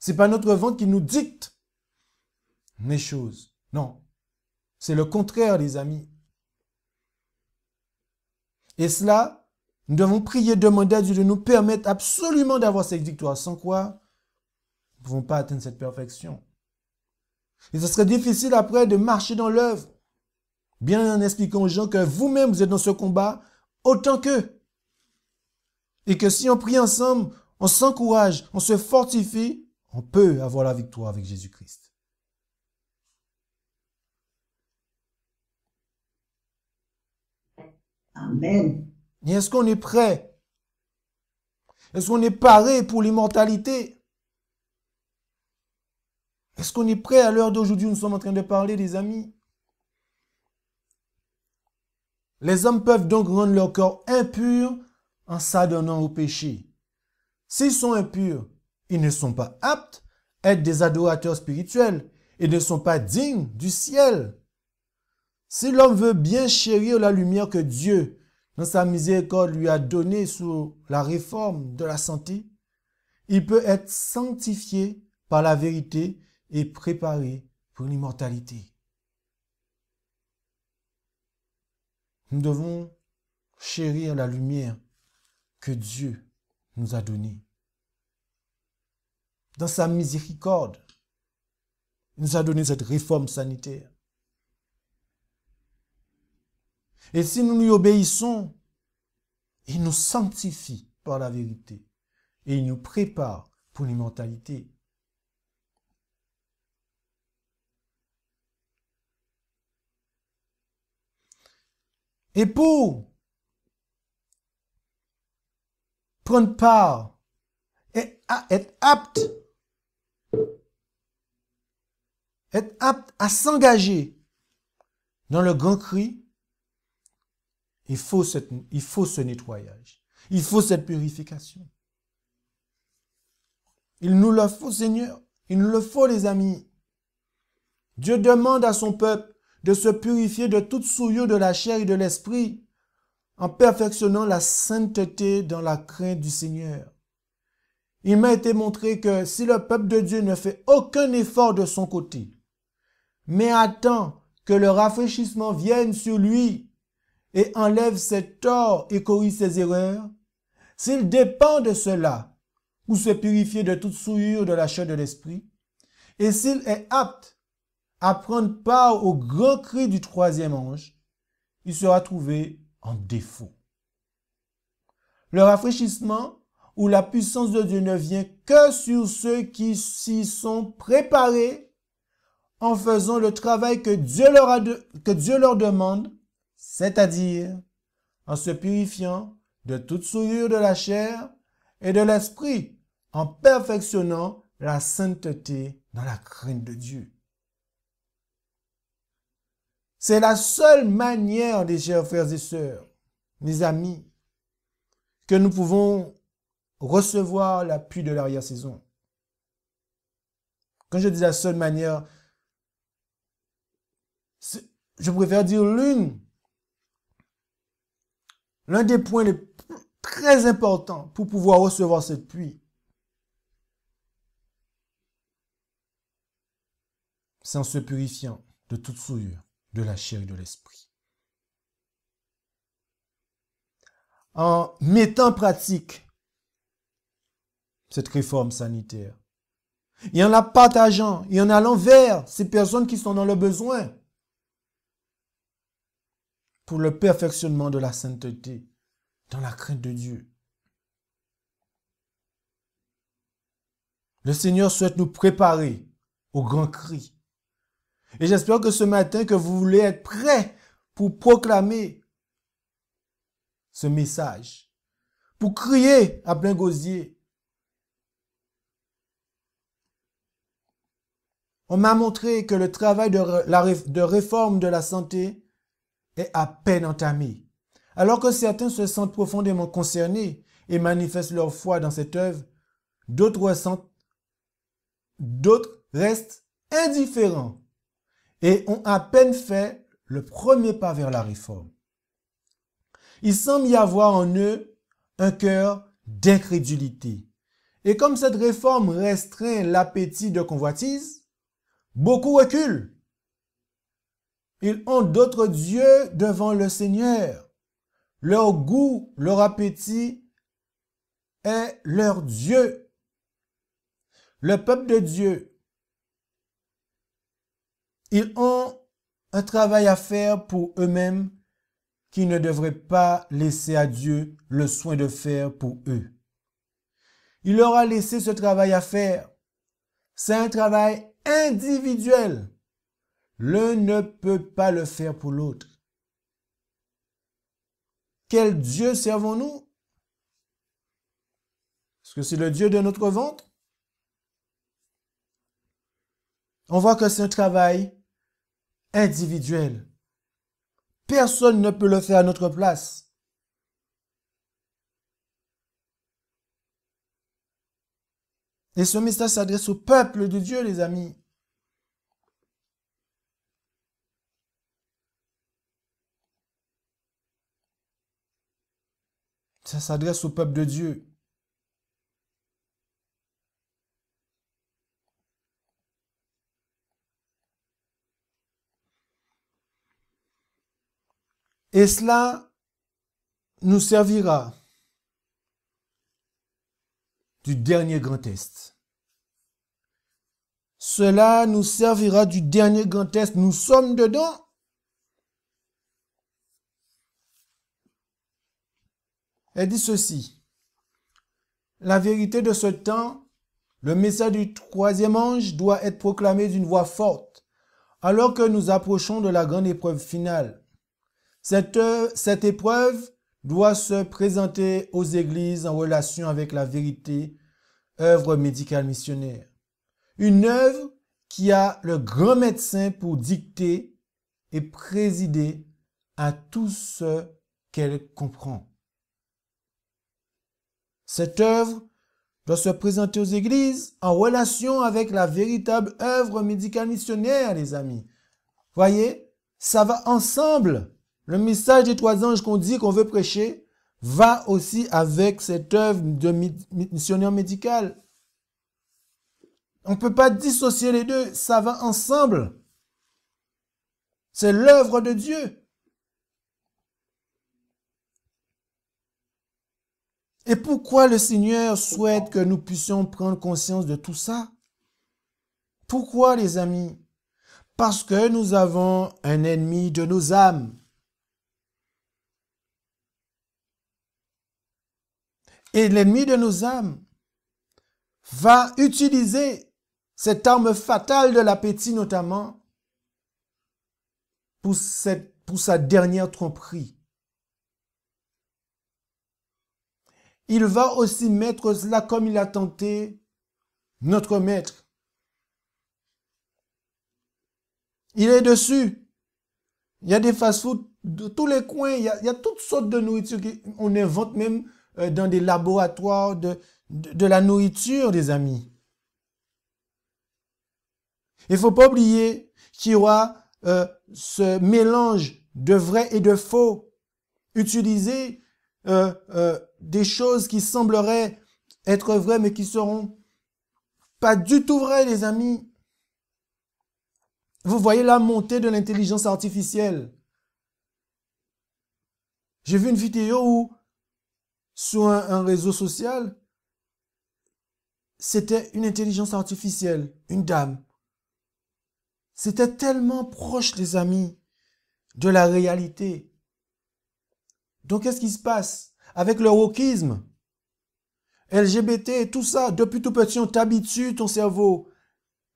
C'est pas notre ventre qui nous dicte les choses. Non. C'est le contraire, les amis. Et cela, nous devons prier, demander à Dieu de nous permettre absolument d'avoir cette victoire, sans quoi nous ne pouvons pas atteindre cette perfection. Et ce serait difficile après de marcher dans l'œuvre, bien en expliquant aux gens que vous-même vous êtes dans ce combat autant qu'eux. Et que si on prie ensemble, on s'encourage, on se fortifie, on peut avoir la victoire avec Jésus-Christ. Amen. Et est-ce qu'on est prêt? Est-ce qu'on est paré pour l'immortalité? Est-ce qu'on est prêt à l'heure d'aujourd'hui où nous sommes en train de parler, les amis? Les hommes peuvent donc rendre leur corps impur en s'adonnant au péché. S'ils sont impurs, ils ne sont pas aptes à être des adorateurs spirituels et ne sont pas dignes du ciel. Si l'homme veut bien chérir la lumière que Dieu, dans sa miséricorde, lui a donnée sous la réforme de la santé, il peut être sanctifié par la vérité et préparé pour l'immortalité. Nous devons chérir la lumière que Dieu nous a donnée. Dans sa miséricorde, il nous a donné cette réforme sanitaire. Et si nous lui obéissons, il nous sanctifie par la vérité et il nous prépare pour l'immortalité. Et pour prendre part et être apte à s'engager dans le grand cri, il faut ce nettoyage. Il faut cette purification. Il nous le faut, Seigneur. Il nous le faut, les amis. Dieu demande à son peuple de se purifier de toute souillure de la chair et de l'esprit en perfectionnant la sainteté dans la crainte du Seigneur. Il m'a été montré que si le peuple de Dieu ne fait aucun effort de son côté, mais attend que le rafraîchissement vienne sur lui et enlève ses torts et corrige ses erreurs, s'il dépend de cela pour se purifier de toute souillure de la chair de l'esprit, et s'il est apte à prendre part au grand cri du troisième ange, il sera trouvé en défaut. Le rafraîchissement ou la puissance de Dieu ne vient que sur ceux qui s'y sont préparés en faisant le travail que Dieu leur demande, c'est-à-dire en se purifiant de toute souillure de la chair et de l'esprit, en perfectionnant la sainteté dans la crainte de Dieu. C'est la seule manière, mes chers frères et sœurs, mes amis, que nous pouvons recevoir l'appui de l'arrière-saison. Quand je dis la seule manière, je préfère dire l'un des points très important pour pouvoir recevoir cette pluie. C'est en se purifiant de toute souillure de la chair et de l'esprit. En mettant en pratique cette réforme sanitaire. Et en la partageant, et en allant vers ces personnes qui sont dans le besoin pour le perfectionnement de la sainteté, dans la crainte de Dieu. Le Seigneur souhaite nous préparer au grand cri. Et j'espère que ce matin, que vous voulez être prêts pour proclamer ce message, pour crier à plein gosier. On m'a montré que le travail de réforme de la santé est à peine entamé. Alors que certains se sentent profondément concernés et manifestent leur foi dans cette œuvre, d'autres restent indifférents et ont à peine fait le premier pas vers la réforme. Il semble y avoir en eux un cœur d'incrédulité. Et comme cette réforme restreint l'appétit de convoitise, beaucoup reculent. Ils ont d'autres dieux devant le Seigneur. Leur goût, leur appétit est leur Dieu. Le peuple de Dieu, ils ont un travail à faire pour eux-mêmes qu'ils ne devraient pas laisser à Dieu le soin de faire pour eux. Il leur a laissé ce travail à faire. C'est un travail individuel. L'un ne peut pas le faire pour l'autre. Quel Dieu servons-nous? Est-ce que c'est le Dieu de notre ventre? On voit que c'est un travail individuel. Personne ne peut le faire à notre place. Et ce message s'adresse au peuple de Dieu, les amis. Ça s'adresse au peuple de Dieu. Et cela nous servira du dernier grand test. Cela nous servira du dernier grand test. Nous sommes dedans. Elle dit ceci. La vérité de ce temps, le message du troisième ange doit être proclamé d'une voix forte, alors que nous approchons de la grande épreuve finale. Cette épreuve doit se présenter aux églises en relation avec la vérité, œuvre médicale missionnaire. Une œuvre qui a le grand médecin pour dicter et présider à tout ce qu'elle comprend. Cette œuvre doit se présenter aux églises en relation avec la véritable œuvre médicale missionnaire, les amis. Voyez, ça va ensemble. Le message des trois anges qu'on dit qu'on veut prêcher va aussi avec cette œuvre de missionnaire médical. On ne peut pas dissocier les deux, ça va ensemble. C'est l'œuvre de Dieu. Et pourquoi le Seigneur souhaite que nous puissions prendre conscience de tout ça? Pourquoi, les amis? Parce que nous avons un ennemi de nos âmes. Et l'ennemi de nos âmes va utiliser cette arme fatale de l'appétit notamment pour sa dernière tromperie. Il va aussi mettre cela comme il a tenté notre maître. Il est dessus. Il y a des fast-foods de tous les coins. Il y a toutes sortes de nourriture. On invente même dans des laboratoires de la nourriture, des amis. Il ne faut pas oublier qu'il y aura ce mélange de vrai et de faux utilisé des choses qui sembleraient être vraies, mais qui seront pas du tout vraies, les amis. Vous voyez la montée de l'intelligence artificielle. J'ai vu une vidéo où, sur un réseau social, c'était une intelligence artificielle, une dame. C'était tellement proche, les amis, de la réalité. Donc, qu'est-ce qui se passe avec le wokisme, LGBT, tout ça? Depuis tout petit, on t'habitue ton cerveau,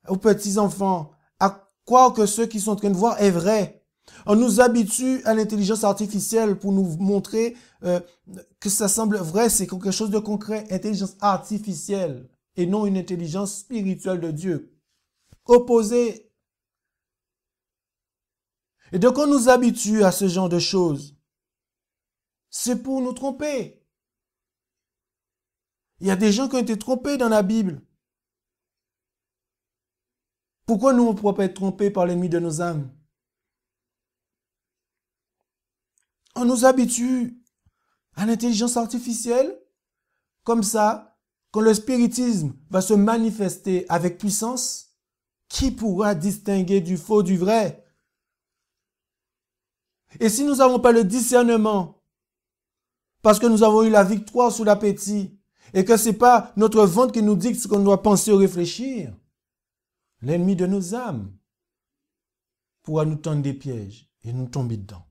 aux petits enfants, à croire que ce qu'ils sont en train de voir est vrai. On nous habitue à l'intelligence artificielle pour nous montrer que ça semble vrai, c'est quelque chose de concret. Intelligence artificielle et non une intelligence spirituelle de Dieu. Opposée. Et donc on nous habitue à ce genre de choses. C'est pour nous tromper. Il y a des gens qui ont été trompés dans la Bible. Pourquoi nous, on ne pourrait pas être trompés par l'ennemi de nos âmes? On nous habitue à l'intelligence artificielle. Comme ça, quand le spiritisme va se manifester avec puissance, qui pourra distinguer du faux du vrai? Et si nous n'avons pas le discernement, parce que nous avons eu la victoire sur l'appétit, et que ce n'est pas notre ventre qui nous dicte ce qu'on doit penser ou réfléchir, l'ennemi de nos âmes pourra nous tendre des pièges et nous tomber dedans.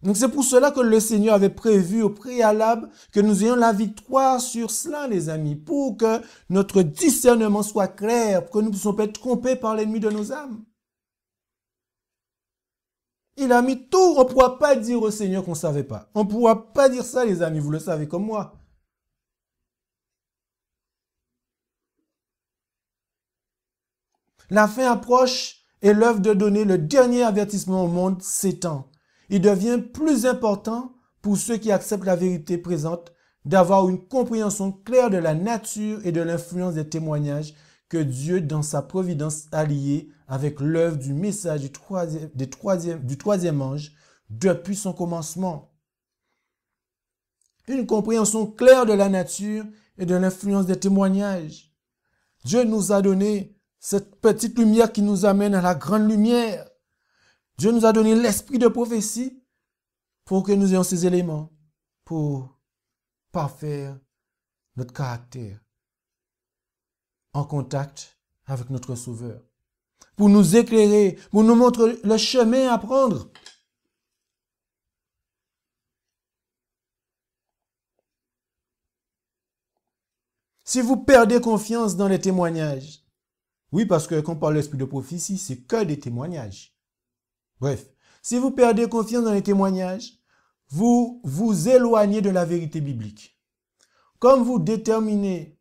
Donc c'est pour cela que le Seigneur avait prévu au préalable que nous ayons la victoire sur cela, les amis, pour que notre discernement soit clair, pour que nous ne puissions pas être trompés par l'ennemi de nos âmes. Il a mis tout, on ne pourra pas dire au Seigneur qu'on ne savait pas. On ne pourra pas dire ça, les amis, vous le savez comme moi. La fin approche et l'œuvre de donner le dernier avertissement au monde s'étend. Il devient plus important pour ceux qui acceptent la vérité présente d'avoir une compréhension claire de la nature et de l'influence des témoignages que Dieu, dans sa providence, a liés avec l'œuvre du message du troisième ange depuis son commencement. Une compréhension claire de la nature et de l'influence des témoignages. Dieu nous a donné cette petite lumière qui nous amène à la grande lumière. Dieu nous a donné l'esprit de prophétie pour que nous ayons ces éléments pour parfaire notre caractère en contact avec notre Sauveur, pour nous éclairer, pour nous montrer le chemin à prendre. Si vous perdez confiance dans les témoignages, oui, parce que quand on parle de l'esprit de prophétie, c'est que des témoignages. Bref, si vous perdez confiance dans les témoignages, vous vous éloignez de la vérité biblique. Comme vous détenez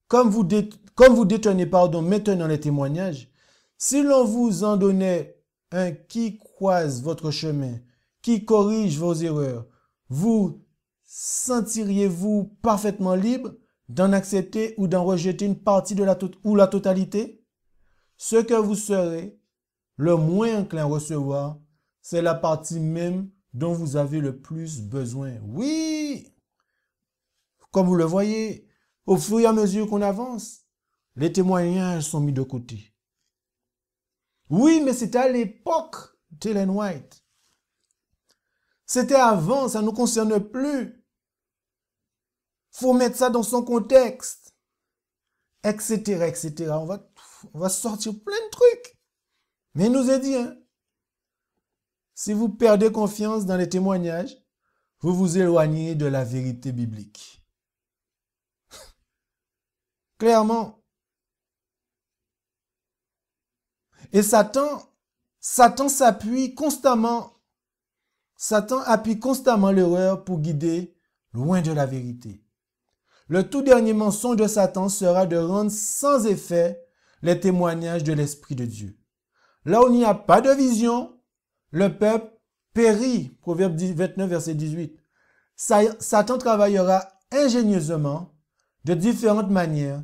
maintenant les témoignages, si l'on vous en donnait un qui croise votre chemin, qui corrige vos erreurs, vous sentiriez-vous parfaitement libre d'en accepter ou d'en rejeter une partie de la totalité? Ce que vous serez le moins enclin à recevoir, c'est la partie même dont vous avez le plus besoin. Oui! Comme vous le voyez, au fur et à mesure qu'on avance, les témoignages sont mis de côté. Oui, mais c'était à l'époque d'Ellen White. C'était avant, ça ne nous concerne plus. Faut mettre ça dans son contexte, etc., etc. On va sortir plein de trucs. Mais il nous a dit, si vous perdez confiance dans les témoignages, vous vous éloignez de la vérité biblique. Clairement. Et Satan appuie constamment l'erreur pour guider loin de la vérité. Le tout dernier mensonge de Satan sera de rendre sans effet les témoignages de l'Esprit de Dieu. Là où il n'y a pas de vision, le peuple périt. Proverbe 29, verset 18. Satan travaillera ingénieusement de différentes manières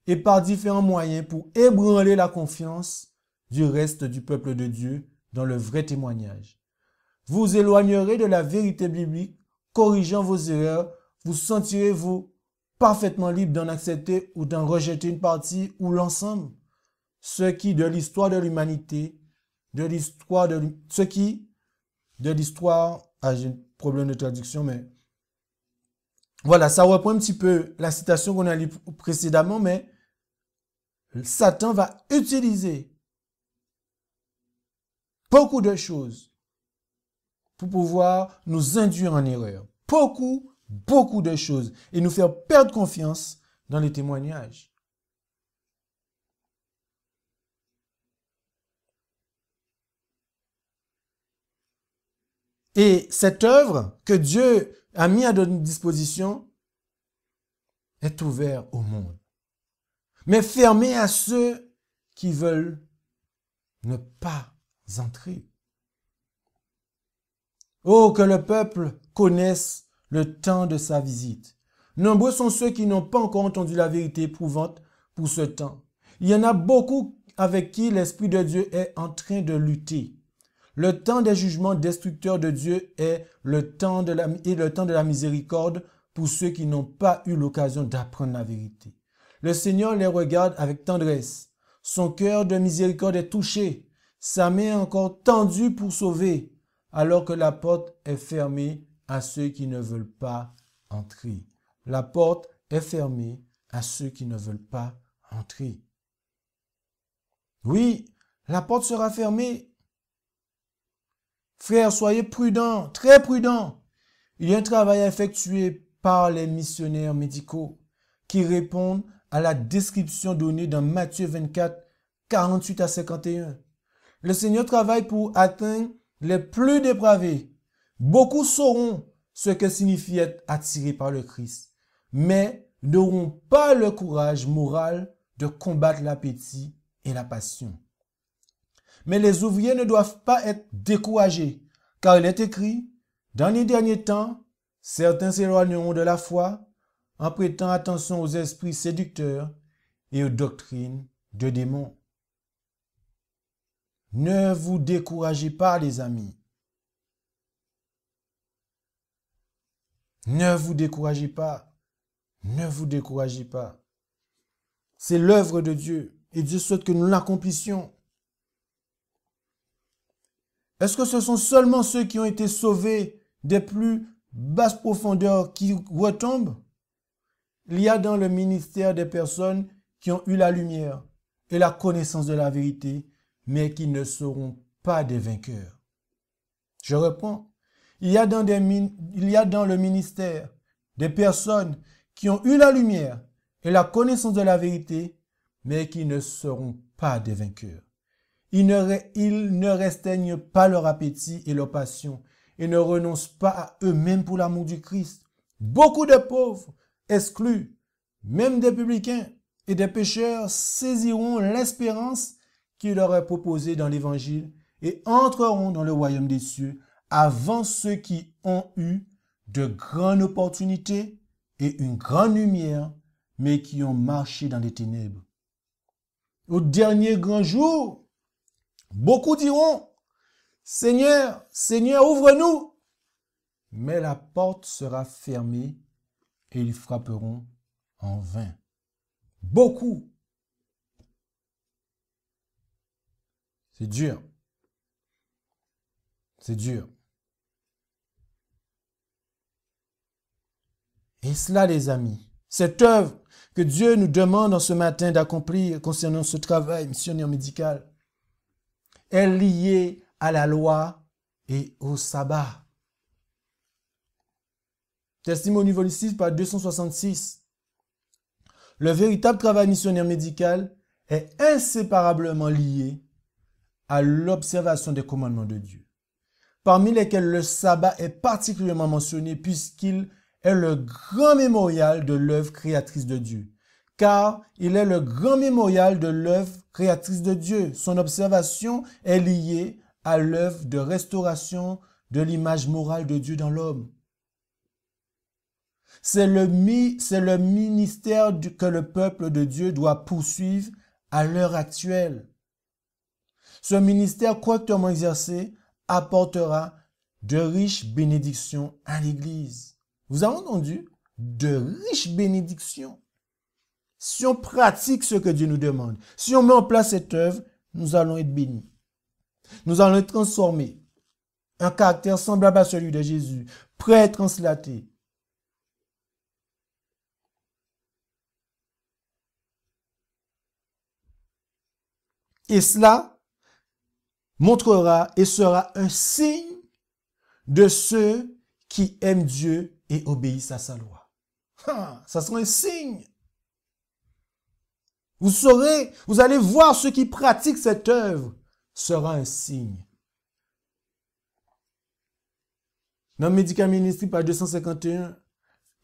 et par différents moyens pour ébranler la confiance du reste du peuple de Dieu dans le vrai témoignage. Vous éloignerez de la vérité biblique, corrigeant vos erreurs vous sentirez-vous parfaitement libre d'en accepter ou d'en rejeter une partie ou l'ensemble. Ce qui, de l'histoire de l'humanité, j'ai un problème de traduction, mais voilà, ça reprend un petit peu la citation qu'on a lue précédemment, mais Satan va utiliser beaucoup de choses pour pouvoir nous induire en erreur. Beaucoup de choses et nous faire perdre confiance dans les témoignages. Et cette œuvre que Dieu a mis à notre disposition est ouverte au monde, mais fermée à ceux qui veulent ne pas entrer. Oh, que le peuple connaisse le temps de sa visite. Nombreux sont ceux qui n'ont pas encore entendu la vérité éprouvante pour ce temps. Il y en a beaucoup avec qui l'Esprit de Dieu est en train de lutter. Le temps des jugements destructeurs de Dieu est le temps de la miséricorde pour ceux qui n'ont pas eu l'occasion d'apprendre la vérité. Le Seigneur les regarde avec tendresse. Son cœur de miséricorde est touché. Sa main est encore tendue pour sauver, alors que la porte est fermée à ceux qui ne veulent pas entrer. La porte est fermée à ceux qui ne veulent pas entrer. Oui, la porte sera fermée. Frères, soyez prudents, très prudents. Il y a un travail effectué par les missionnaires médicaux qui répondent à la description donnée dans Matthieu 24, 48 à 51. Le Seigneur travaille pour atteindre les plus dépravés. Beaucoup sauront ce que signifie être attiré par le Christ, mais n'auront pas le courage moral de combattre l'appétit et la passion. Mais les ouvriers ne doivent pas être découragés, car il est écrit, dans les derniers temps, certains s'éloigneront de la foi en prêtant attention aux esprits séducteurs et aux doctrines de démons. Ne vous découragez pas, les amis. Ne vous découragez pas. Ne vous découragez pas. C'est l'œuvre de Dieu et Dieu souhaite que nous l'accomplissions. Est-ce que ce sont seulement ceux qui ont été sauvés des plus basses profondeurs qui retombent? Il y a dans le ministère des personnes qui ont eu la lumière et la connaissance de la vérité, mais qui ne seront pas des vainqueurs. Je reprends. Il y a dans le ministère des personnes qui ont eu la lumière et la connaissance de la vérité, mais qui ne seront pas des vainqueurs. Ils ne restreignent pas leur appétit et leur passion et ne renoncent pas à eux-mêmes pour l'amour du Christ. Beaucoup de pauvres, exclus, même des publicains et des pécheurs, saisiront l'espérance qui leur est proposée dans l'Évangile et entreront dans le royaume des cieux avant ceux qui ont eu de grandes opportunités et une grande lumière, mais qui ont marché dans les ténèbres. Au dernier grand jour, beaucoup diront, Seigneur, Seigneur, ouvre-nous. Mais la porte sera fermée et ils frapperont en vain. Beaucoup. C'est dur. C'est dur. Et cela, les amis, cette œuvre que Dieu nous demande en ce matin d'accomplir concernant ce travail missionnaire médical est liée à la loi et au sabbat. Testimony volume 6, page 266. Le véritable travail missionnaire médical est inséparablement lié à l'observation des commandements de Dieu, parmi lesquels le sabbat est particulièrement mentionné puisqu'il est le grand mémorial de l'œuvre créatrice de Dieu. Car il est le grand mémorial de l'œuvre créatrice de Dieu. Son observation est liée à l'œuvre de restauration de l'image morale de Dieu dans l'homme. C'est le ministère que le peuple de Dieu doit poursuivre à l'heure actuelle. Ce ministère correctement exercé apportera de riches bénédictions à l'Église. Vous avez entendu de riches bénédictions. Si on pratique ce que Dieu nous demande, si on met en place cette œuvre, nous allons être bénis. Nous allons être transformés. Un caractère semblable à celui de Jésus, prêt à être translaté. Et cela montrera et sera un signe de ceux qui aiment Dieu et obéissent à sa loi. Ça sera un signe. Vous saurez, vous allez voir ceux qui pratiquent cette œuvre sera un signe. Dans Medical Ministry, page 251,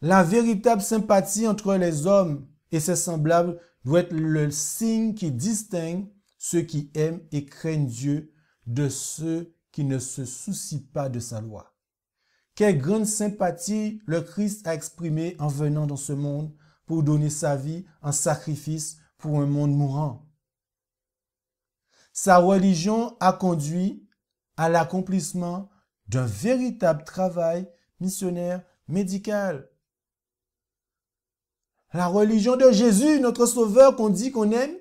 la véritable sympathie entre les hommes et ses semblables doit être le signe qui distingue ceux qui aiment et craignent Dieu de ceux qui ne se soucient pas de sa loi. Quelle grande sympathie le Christ a exprimée en venant dans ce monde pour donner sa vie en sacrifice pour un monde mourant. Sa religion a conduit à l'accomplissement d'un véritable travail missionnaire médical. La religion de Jésus, notre Sauveur qu'on dit qu'on aime,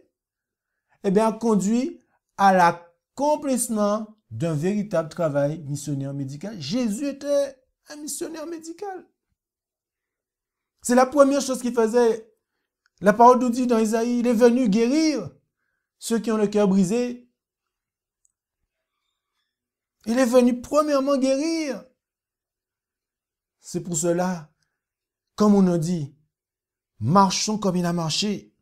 eh bien, conduit à l'accomplissement d'un véritable travail missionnaire médical. Jésus était un missionnaire médical. C'est la première chose qu'il faisait. La parole nous dit dans Isaïe, il est venu guérir ceux qui ont le cœur brisé. Il est venu premièrement guérir. C'est pour cela, comme on a dit, marchons comme il a marché.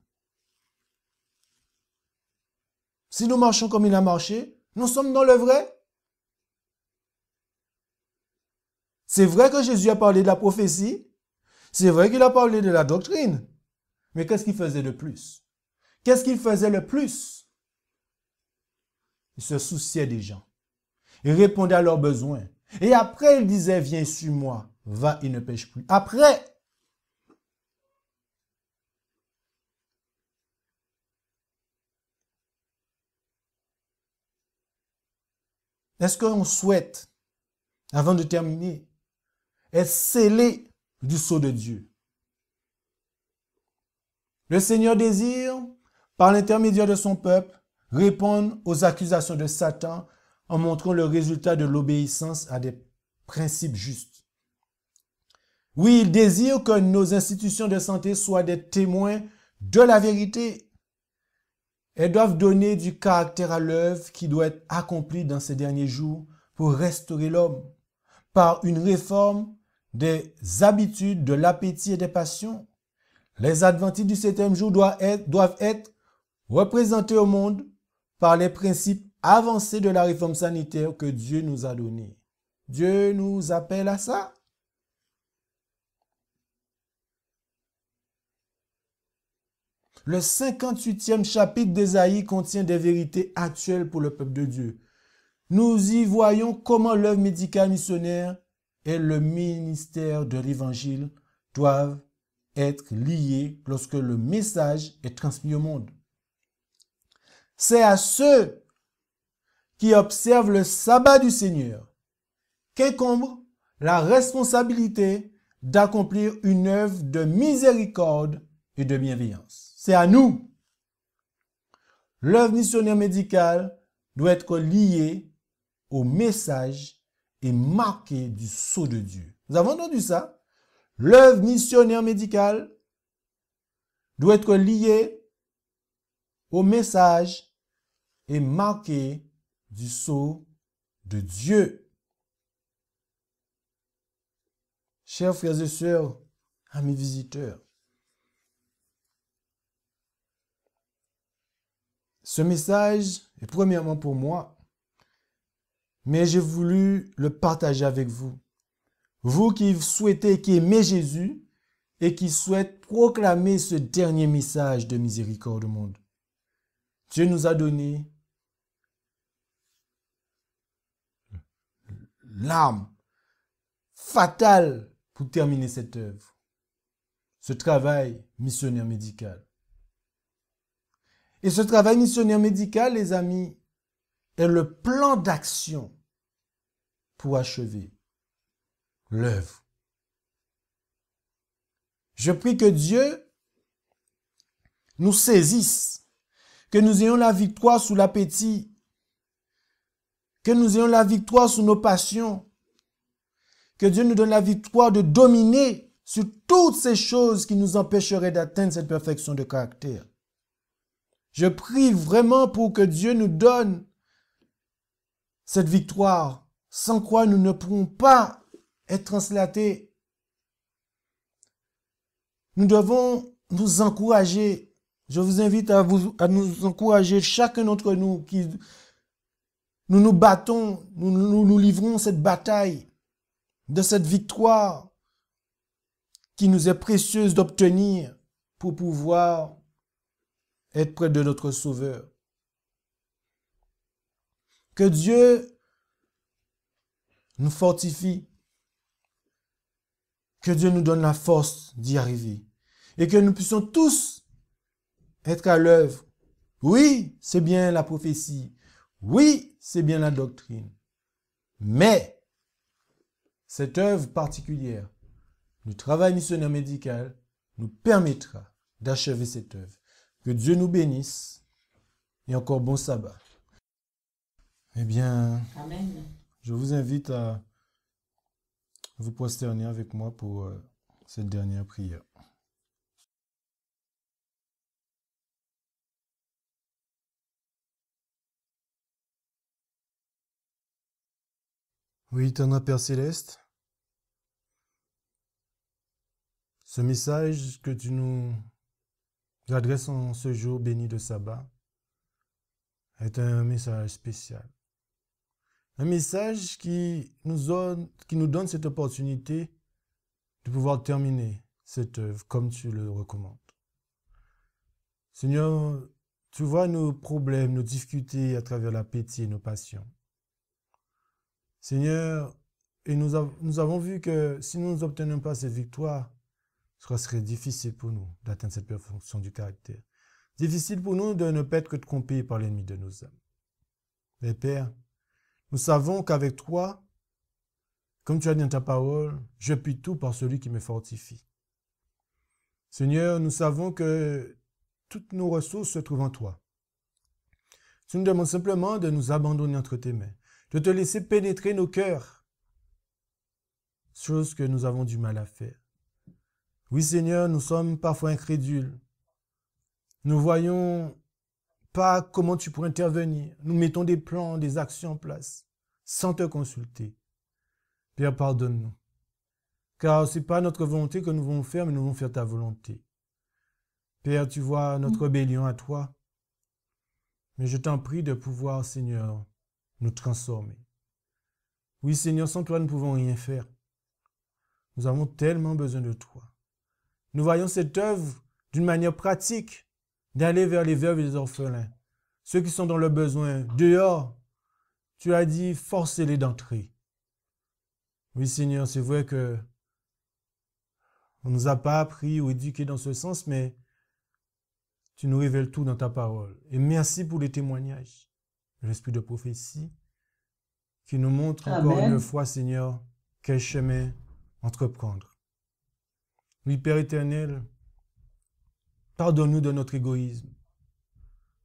Si nous marchons comme il a marché, nous sommes dans le vrai. C'est vrai que Jésus a parlé de la prophétie. C'est vrai qu'il a parlé de la doctrine. Mais qu'est-ce qu'il faisait de plus? Qu'est-ce qu'il faisait le plus? Il se souciait des gens. Il répondait à leurs besoins. Et après, il disait, viens sur moi, va et ne pêche plus. Après, est-ce qu'on souhaite, avant de terminer, être scellé du sceau de Dieu? Le Seigneur désire, par l'intermédiaire de son peuple, répondre aux accusations de Satan en montrant le résultat de l'obéissance à des principes justes. Oui, il désire que nos institutions de santé soient des témoins de la vérité. Elles doivent donner du caractère à l'œuvre qui doit être accomplie dans ces derniers jours pour restaurer l'homme par une réforme des habitudes, de l'appétit et des passions. Les adventistes du 7e jour doivent être représentés au monde par les principes avancés de la réforme sanitaire que Dieu nous a donnée. Dieu nous appelle à ça. Le 58e chapitre d'Ésaïe contient des vérités actuelles pour le peuple de Dieu. Nous y voyons comment l'œuvre médicale missionnaire et le ministère de l'Évangile doivent être liés lorsque le message est transmis au monde. C'est à ceux qui observent le sabbat du Seigneur qu'incombe la responsabilité d'accomplir une œuvre de miséricorde et de bienveillance. C'est à nous. L'œuvre missionnaire médicale doit être liée au message et marquée du sceau de Dieu. Vous avez entendu ça? L'œuvre missionnaire médicale doit être liée au message et marquée du sceau de Dieu. Chers frères et sœurs, amis visiteurs, ce message est premièrement pour moi, mais j'ai voulu le partager avec vous. Vous qui souhaitez, qui aimez Jésus et qui souhaitez proclamer ce dernier message de miséricorde au monde. Dieu nous a donné l'arme fatale pour terminer cette œuvre, ce travail missionnaire médical. Et ce travail missionnaire médical, les amis, est le plan d'action pour achever l'œuvre. Je prie que Dieu nous saisisse, que nous ayons la victoire sous l'appétit, que nous ayons la victoire sur nos passions, que Dieu nous donne la victoire de dominer sur toutes ces choses qui nous empêcheraient d'atteindre cette perfection de caractère. Je prie vraiment pour que Dieu nous donne cette victoire, sans quoi nous ne pourrons pas être translatés. Nous devons nous encourager. Je vous invite à nous encourager, chacun d'entre nous, qui nous battons, nous livrons cette bataille de cette victoire qui nous est précieuse d'obtenir pour pouvoir être près de notre Sauveur. Que Dieu nous fortifie, que Dieu nous donne la force d'y arriver et que nous puissions tous être à l'œuvre. Oui, c'est bien la prophétie. Oui, c'est bien la doctrine. Mais cette œuvre particulière, le travail missionnaire médical, nous permettra d'achever cette œuvre. Que Dieu nous bénisse et encore bon sabbat. Eh bien, Amen. je vous invite à vous prosterner avec moi pour cette dernière prière. Oui, éternel Père Céleste, ce message que tu nous adresses en ce jour béni de sabbat est un message spécial. Un message qui nous donne cette opportunité de pouvoir terminer cette œuvre comme tu le recommandes. Seigneur, tu vois nos problèmes, nos difficultés à travers l'appétit et nos passions. Seigneur, et nous avons vu que si nous n'obtenons pas cette victoire, ce serait difficile pour nous d'atteindre cette perfection du caractère. Difficile pour nous de ne pas être trompés par l'ennemi de nos âmes. Mais Père, nous savons qu'avec toi, comme tu as dit dans ta parole, je puis tout par celui qui me fortifie. Seigneur, nous savons que toutes nos ressources se trouvent en toi. Tu nous demandes simplement de nous abandonner entre tes mains, de te laisser pénétrer nos cœurs, chose que nous avons du mal à faire. Oui, Seigneur, nous sommes parfois incrédules. Nous voyons pas comment tu pourrais intervenir. Nous mettons des plans, des actions en place, sans te consulter. Père, pardonne-nous. Car ce n'est pas notre volonté que nous voulons faire, mais nous voulons faire ta volonté. Père, tu vois notre rébellion à toi. Mais je t'en prie de pouvoir, Seigneur, nous transformer. Oui, Seigneur, sans toi, nous ne pouvons rien faire. Nous avons tellement besoin de toi. Nous voyons cette œuvre d'une manière pratique, d'aller vers les veuves et les orphelins, ceux qui sont dans le besoin. Dehors, tu as dit, forcez-les d'entrer. Oui, Seigneur, c'est vrai que on ne nous a pas appris ou éduqués dans ce sens, mais tu nous révèles tout dans ta parole. Et merci pour les témoignages, l'esprit de prophétie, qui nous montre encore une fois, Seigneur, quel chemin entreprendre. Oui, Père éternel, pardonne-nous de notre égoïsme.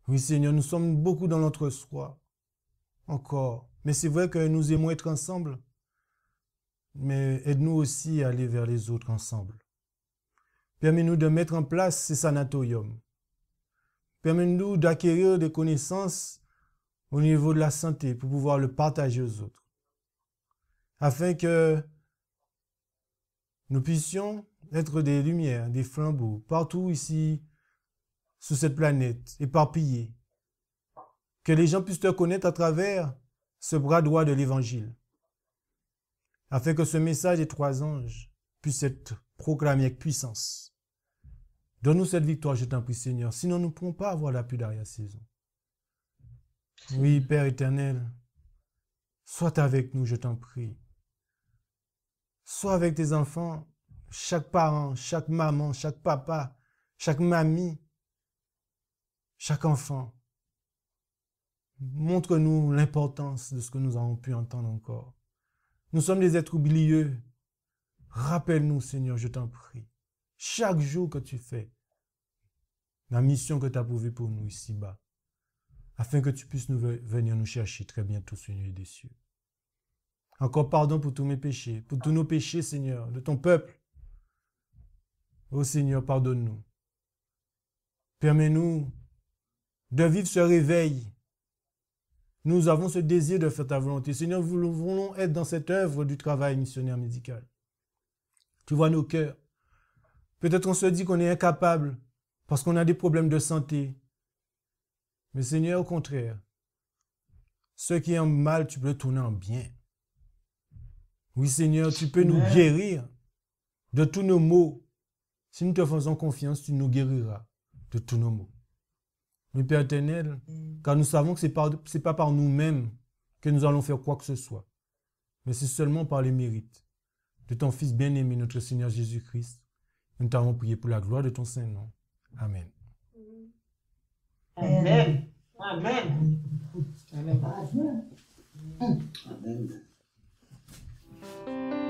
Oui, Seigneur, nous sommes beaucoup dans notre soi, encore. Mais c'est vrai que nous aimons être ensemble. Mais aide-nous aussi à aller vers les autres ensemble. Permets-nous de mettre en place ces sanatoriums. Permets-nous d'acquérir des connaissances au niveau de la santé pour pouvoir le partager aux autres. Afin que nous puissions être des lumières, des flambeaux, partout ici, sur cette planète, éparpillés. Que les gens puissent te connaître à travers ce bras droit de l'Évangile. Afin que ce message des trois anges puisse être proclamé avec puissance. Donne-nous cette victoire, je t'en prie, Seigneur. Sinon, nous ne pourrons pas avoir l'appui d'arrière-saison. Oui, Père éternel, sois avec nous, je t'en prie. Sois avec tes enfants, chaque parent, chaque maman, chaque papa, chaque mamie, chaque enfant. Montre-nous l'importance de ce que nous avons pu entendre encore. Nous sommes des êtres oublieux. Rappelle-nous, Seigneur, je t'en prie. chaque jour que tu fais la mission que tu as pourvue pour nous ici-bas, afin que tu puisses venir nous chercher très bientôt, Seigneur des cieux. Encore pardon pour tous mes péchés, pour tous nos péchés, Seigneur, de ton peuple. Ô Seigneur, pardonne-nous. Permets-nous de vivre ce réveil. Nous avons ce désir de faire ta volonté. Seigneur, nous voulons être dans cette œuvre du travail missionnaire médical. Tu vois nos cœurs. Peut-être on se dit qu'on est incapable parce qu'on a des problèmes de santé. Mais Seigneur, au contraire, ce qui est en mal, tu peux le tourner en bien. Oui, Seigneur, tu peux nous guérir de tous nos maux. Si nous te faisons confiance, tu nous guériras de tous nos maux. Mais Père éternel, car nous savons que ce n'est pas par nous-mêmes que nous allons faire quoi que ce soit, mais c'est seulement par les mérites de ton Fils bien-aimé, notre Seigneur Jésus-Christ. Nous t'avons prié pour la gloire de ton Saint-Nom. Amen. Amen. Amen. Amen. Amen.